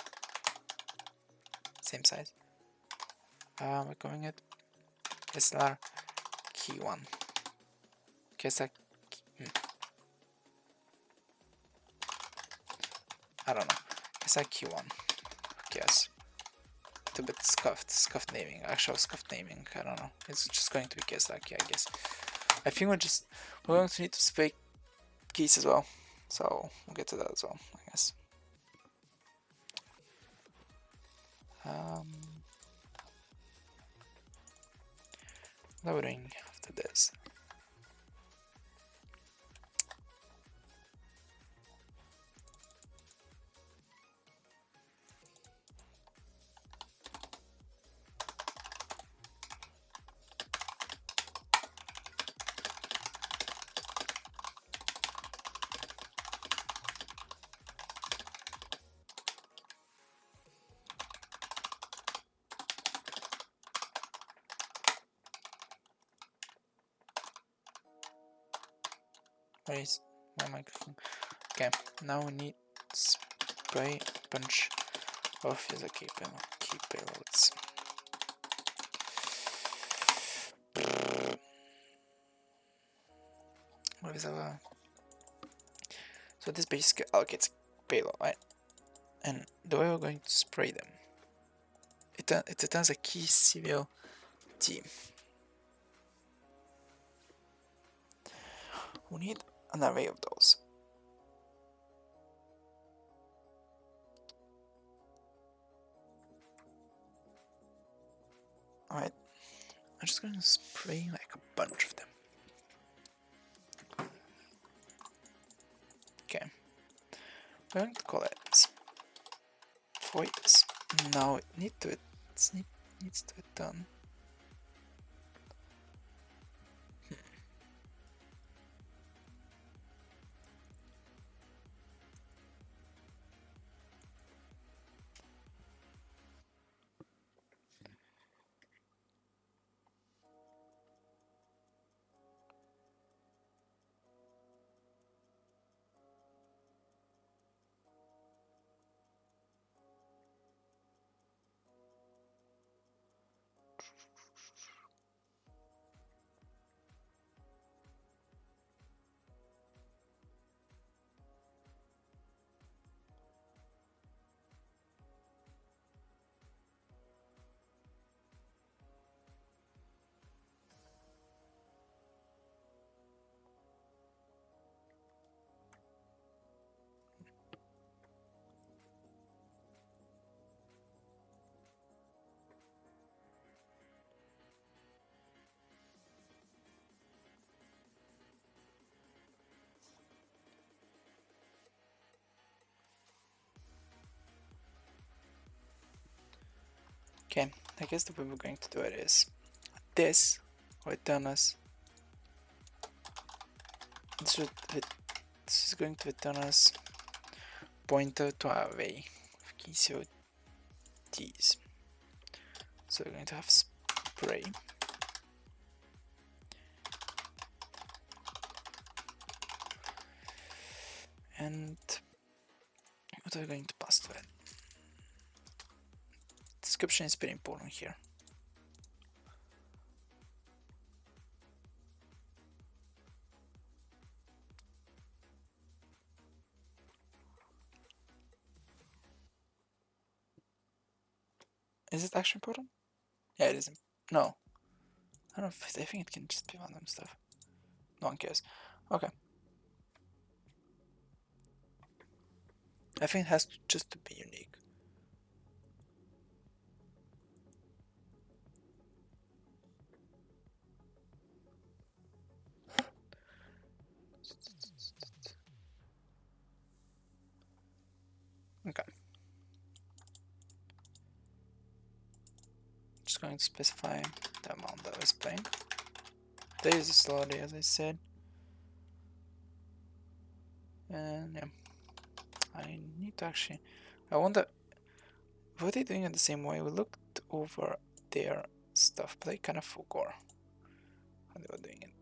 S1: same size. We're calling it KASLR key 1. KASLR key, I don't know. KASLR key 1. Yes. It's a bit scuffed naming. Actual scuffed naming. I don't know. It's just going to be KASLR key, I guess. I think we're going to need to spray keys as well. So we'll get to that as well, I guess. Loading after this. Where is my microphone? Okay, now we need to spray a bunch of user key payloads. What is our... So this basically allocates payload, right? And the way we're going to spray them, it returns a key CVE-2022. We need an array of those. Alright, I'm just going to spray like a bunch of them. Okay, we're going to call it voids. Now it needs to return. Okay, I guess the way we're going to do it is this will return us. This is going to return us pointer to our array of key CVEs. So we're going to have spray and what are we going to pass to it? Description is pretty important here. Is it actually important? Yeah, it isn't. No. I don't know if I think it can just be random stuff. No one cares. Okay. I think it has to just to be unique. Okay. Just going to specify the amount that I was playing. There is a slowly, as I said. And yeah. I need to actually. I wonder. Were they doing it the same way? We looked over their stuff, but I kind of forgot how they were doing it.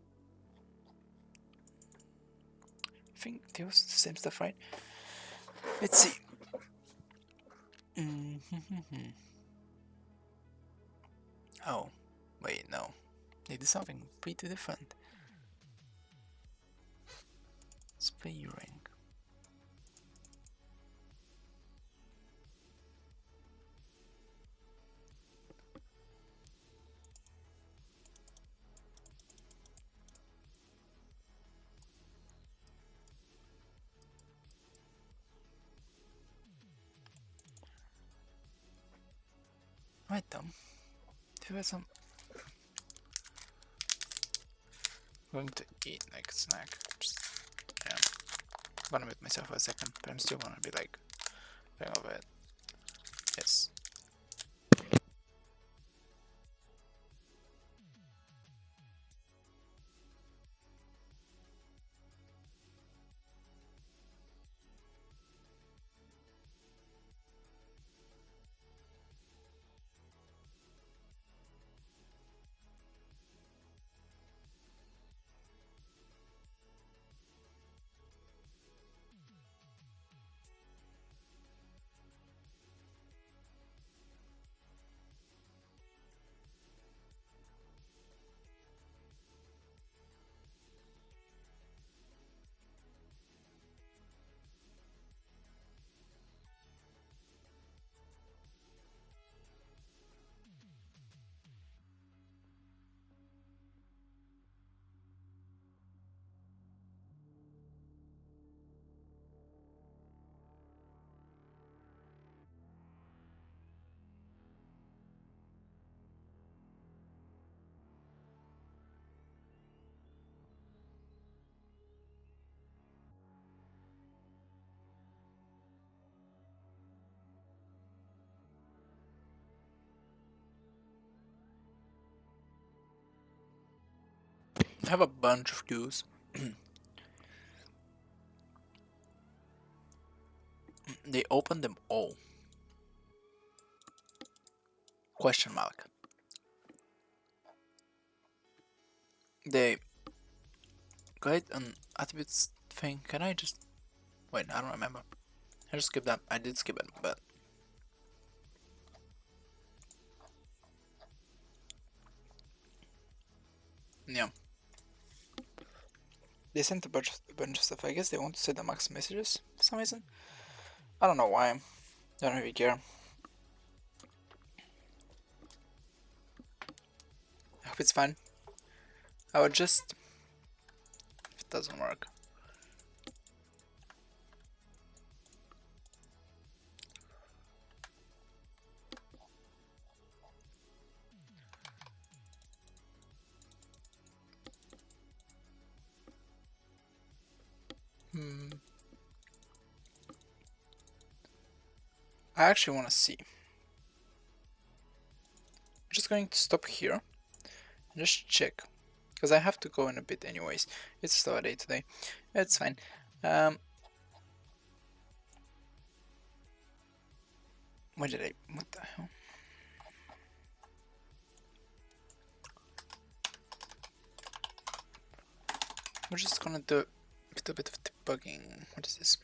S1: I think they was the same stuff, right? Let's see. Oh, wait, no. They did something pretty different. Spray ring. Right then. There was some. Going to eat like a snack. Just, yeah. I'm gonna mute myself for a second, but I'm still gonna be like going over it. Yes. I have a bunch of views. They opened them all. Question mark. They go ahead and attributes thing. Can I just wait? I don't remember. I just skipped that. I did skip it, but yeah. They sent a bunch of stuff. I guess they want to set the max messages for some reason. I don't know why. I don't really care. I hope it's fine. I would just if it doesn't work. I actually want to see. I'm just going to stop here and just check. Because I have to go in a bit anyways. It's a slow day today. It's fine. What the hell? We're just gonna do a little bit of debugging. What is this?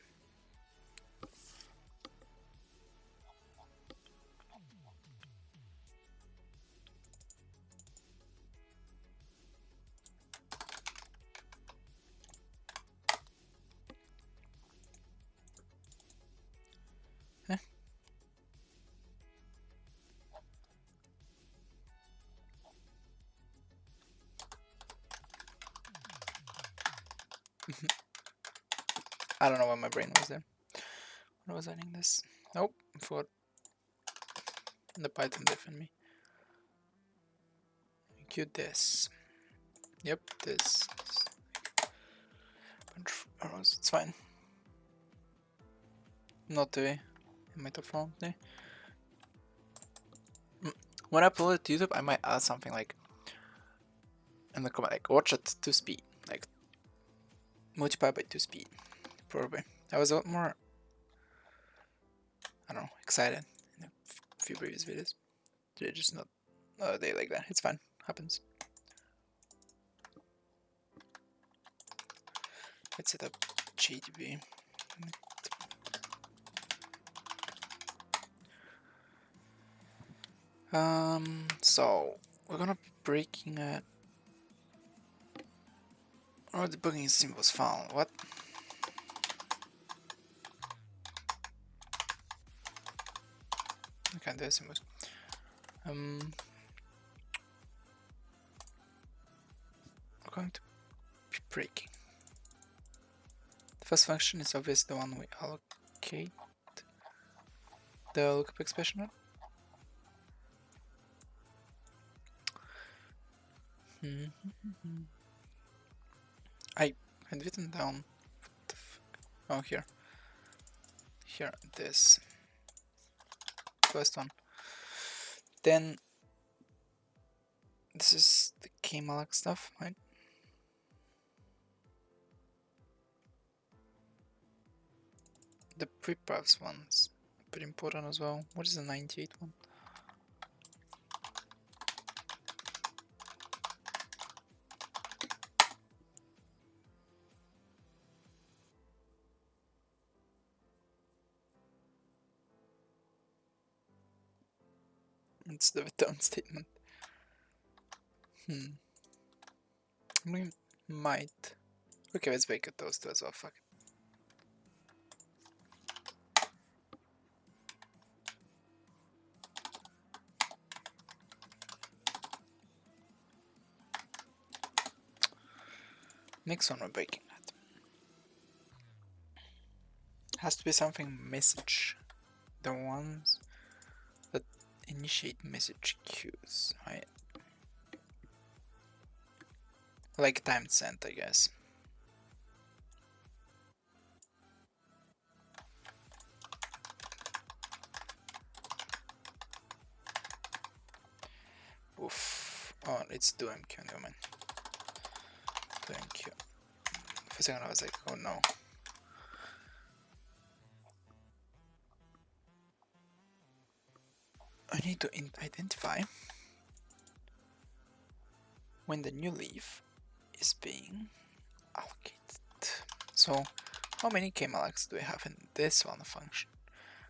S1: Huh? I don't know why my brain was there. What was adding this? Nope, I forgot. The Python defined me. Queue this. Yep, this. Bunch of arrows, it's fine. Not the metaphor. When I upload it to YouTube, I might add something like in the comment, like watch at 2 speed, like multiply by 2 speed, probably. I was a lot more, I don't know, excited in a few previous videos. They're just not they like that. It's fine, happens. Let's set up JDB. So we're gonna be breaking it. Oh, debugging symbols found. What? Okay, there's symbols. We're going to be breaking. The first function is obviously the one we allocate the lookup expression on. I had written down here this first one. Then this is the KASLR stuff, right? The preprefs ones are pretty important as well. What is the 98 one? It's the return statement. We might. Okay, let's break it those two as well. Fuck it. Next one we're breaking that. Has to be something message. The ones that initiate message queues, right? Like timed sent, I guess. Oof. Oh, it's doMQ, never mind. doMQ. For a second I was like, oh no. I need to identify when the new leaf is being allocated. So how many KASLRs do we have in this one function?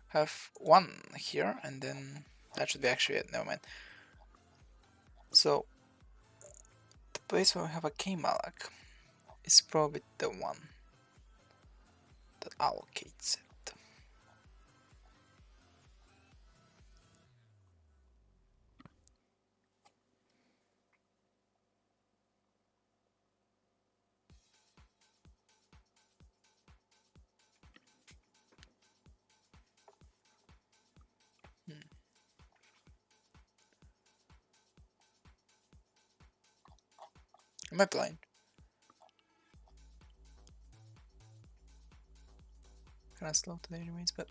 S1: Have one here, and then that should be actually it. Never mind. So the place where we have a KASLR is probably the one that allocates it. Am I blind? Kinda slow today anyways, but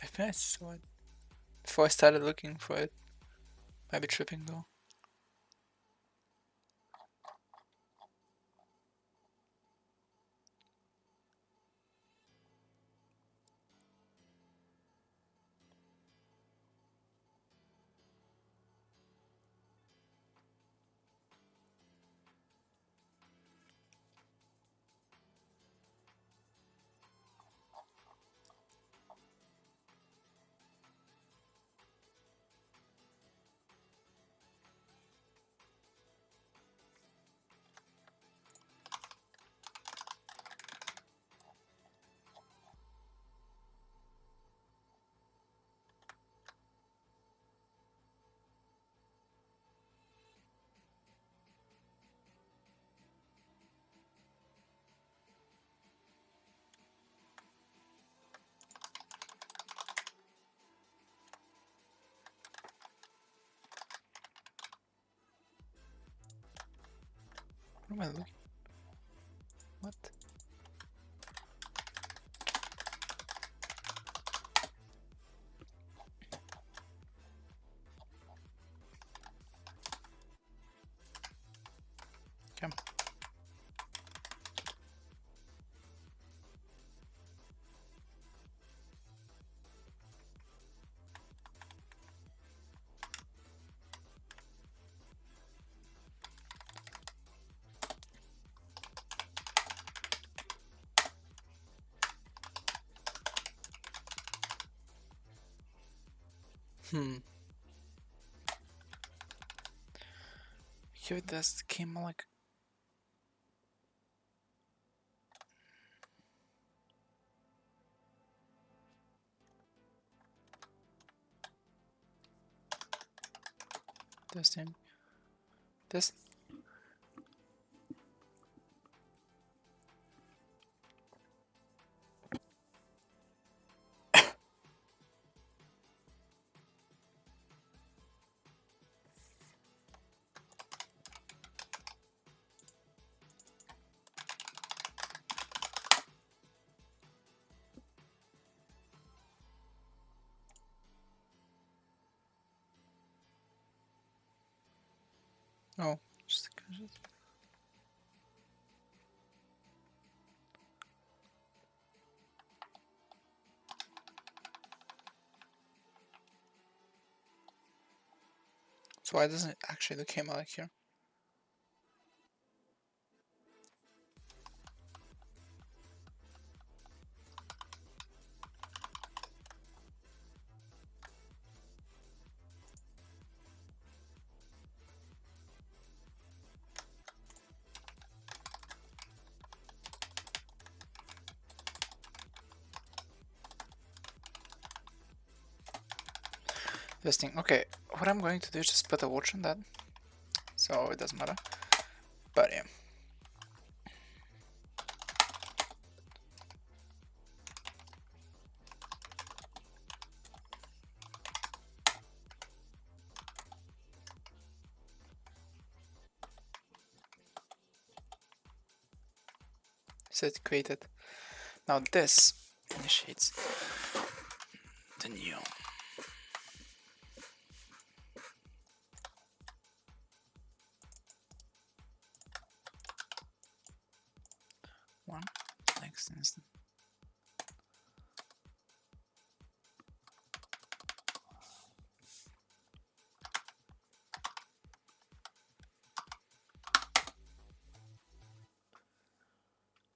S1: I think I saw it before I started looking for it. Might be tripping though. What am I looking? What? Okay. Here this came like testing this. Oh, just a gadget. So why doesn't it actually came out here? Testing. Okay, what I'm going to do is just put a watch on that, so it doesn't matter. But yeah. So it created. Now this initiates the new. One next instant.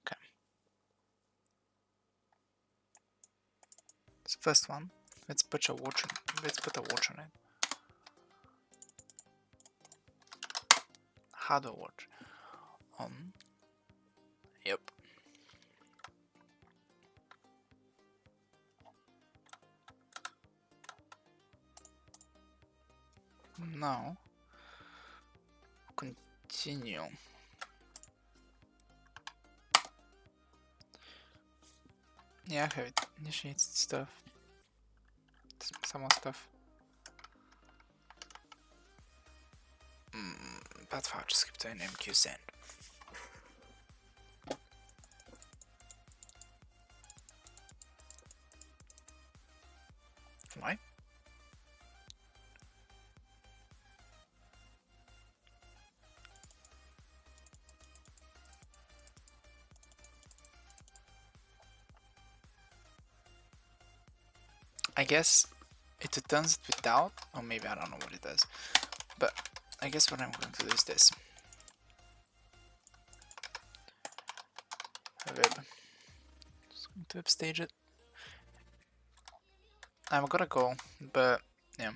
S1: Okay. So first one, let's put a watch on. Let's put a watch on it. How do I watch? On. Yep. Now continue. Yeah, I have it. Initiates stuff. Some more stuff. Path file script and MQ send. Why? I guess it returns it without, or maybe I don't know what it does. But I guess what I'm going to do is this. Web. Just going to upstage it. I'm gonna go, but yeah.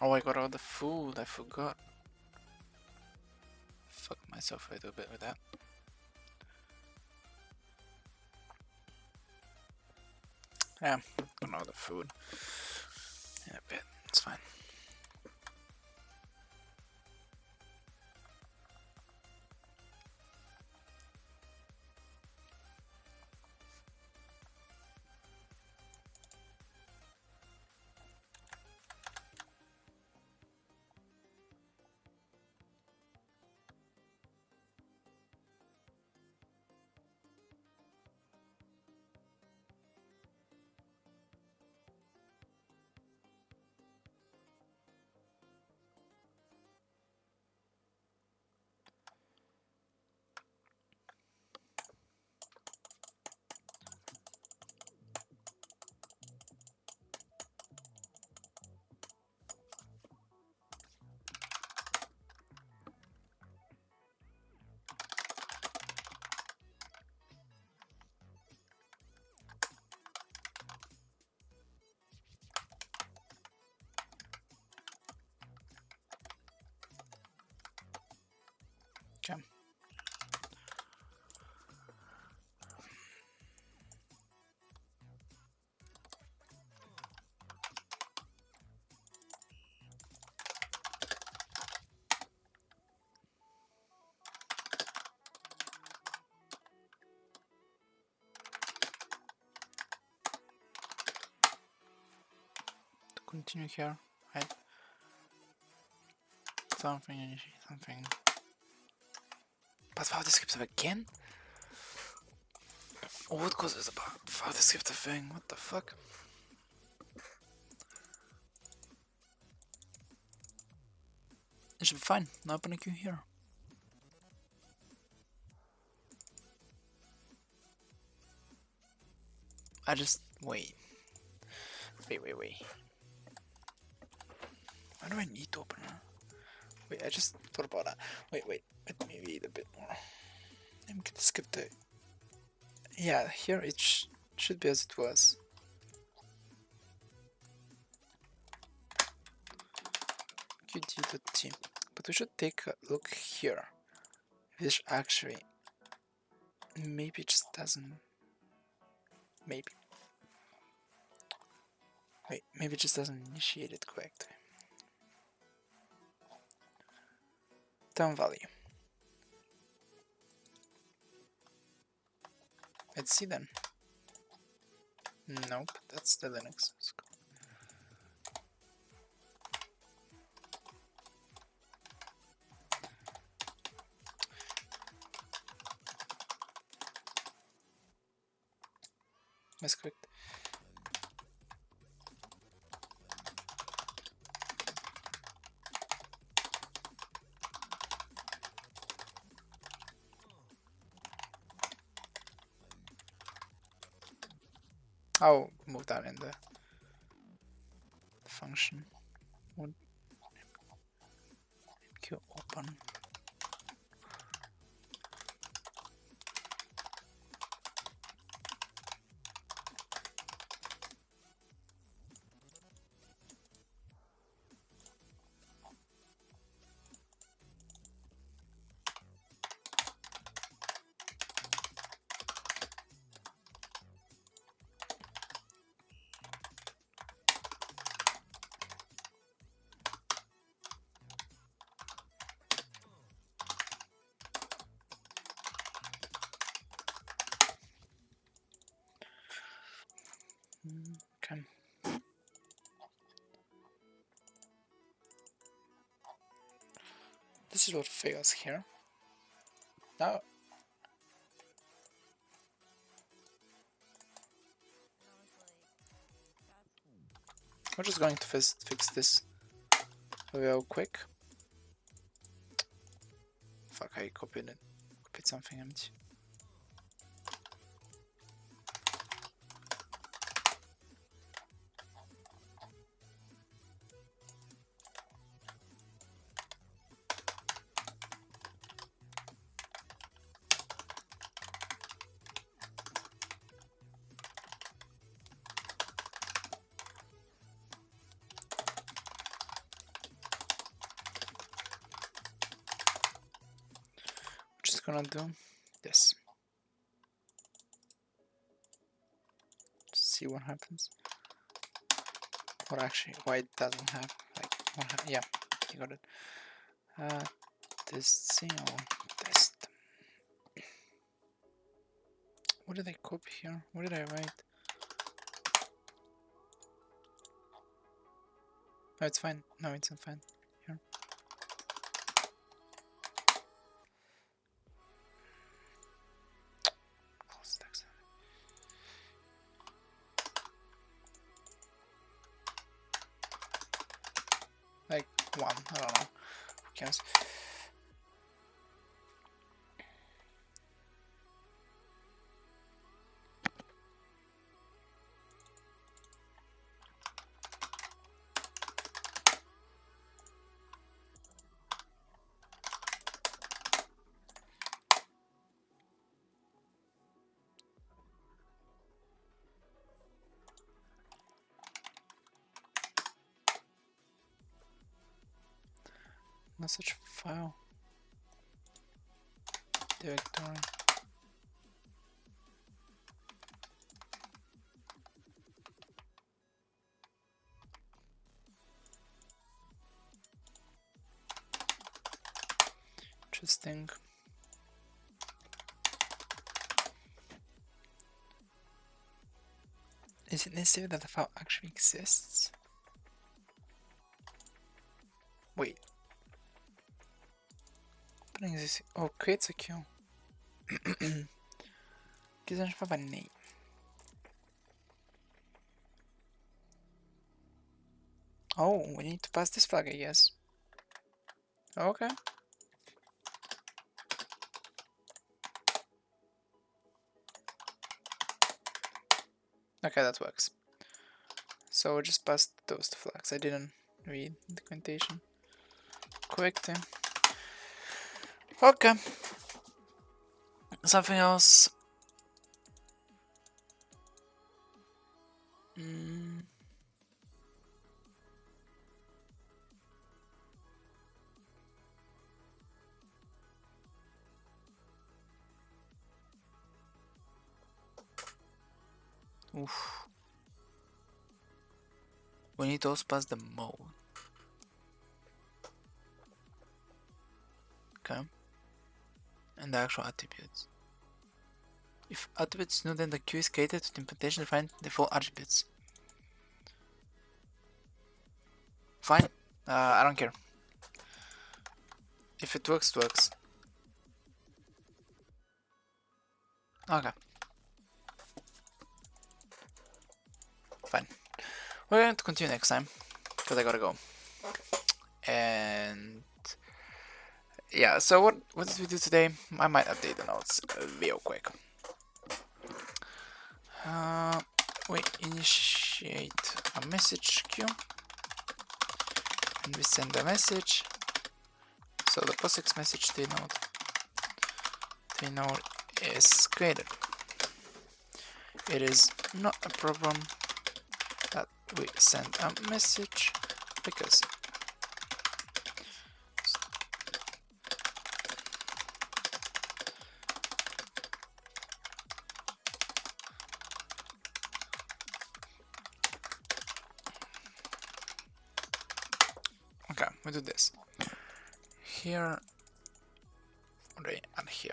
S1: Oh, I got all the food, I forgot. Fucked myself a little bit with that. Yeah, got all the food. In a bit, it's fine. Okay. To continue here, right? Something. But file descriptive again? What causes about file descriptive thing? What the fuck? It should be fine. No open a queue here. I just wait. Wait. Why do I need to open her? Wait, I just thought about that. Wait. Let me read a bit more. Let me skip the. Yeah, here it should be as it was. qd.t. But we should take a look here. This actually. Maybe it just doesn't. Maybe. Wait, maybe it just doesn't initiate it correctly. Term value. Let's see then. Nope, that's the Linux. That's correct. I'll move that in the function. Q open. Okay. This is what fails here. Now we're just going to fix this real quick. Fuck, I copied something empty. gonna do this. See what happens. Or actually, why it doesn't have like yeah, you got it. This test. What did I copy here? What did I write? Oh, it's fine. No, it's not fine. Here. Like 1, I don't know. Who cares? Message file. Directory. Interesting. Is it necessary that the file actually exists? Wait. Oh, creates a queue. Doesn't have a name. Oh, we need to pass this flag, I guess. Okay. Okay, that works. So we just passed those two flags. I didn't read the documentation correctly. Okay. Something else. Oof. We need to also pass the mode. Okay. And the actual attributes. If attributes new, then the queue is created with implementation defined default attributes. Fine. I don't care. If it works, it works. Okay. Fine. We're going to continue next time, because I gotta go. And yeah, so what did we do today? I might update the notes real quick. We initiate a message queue, and we send a message. So the POSIX message node is created. It is not a problem that we send a message because okay, we do this here, right, and here.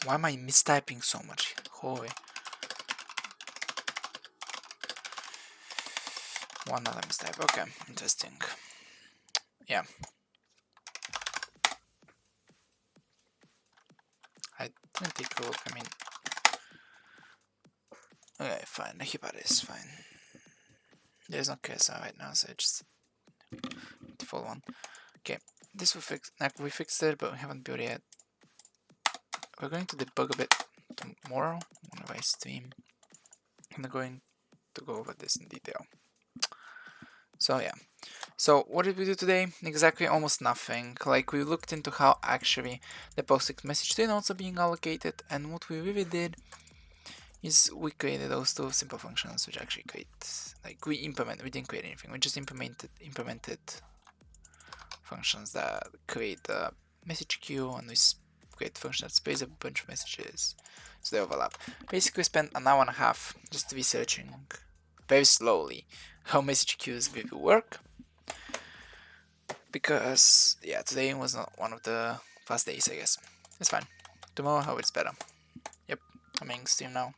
S1: Why am I mistyping so much? Holy. One other mistype. Okay, interesting. Yeah. I didn't take a look. I mean, Okay, fine. The heap is fine. There's no KASLR right now, so just default one. Okay, this will fix. Like we fixed it, but we haven't built it yet. We're going to debug a bit tomorrow on my stream. I'm going to go over this in detail. So yeah. So what did we do today? Exactly almost nothing. Like we looked into how actually the post message to nodes are being allocated, and what we really did is we created those two simple functions which actually create, like we didn't create anything, we just implemented functions that create a message queue, and we create functions that sprays a bunch of messages so they overlap. Basically spent an hour and a half just researching very slowly how message queues really work, because yeah, today was not one of the fast days, I guess. It's fine. Tomorrow I hope it's better. Yep, I'm in Steam now.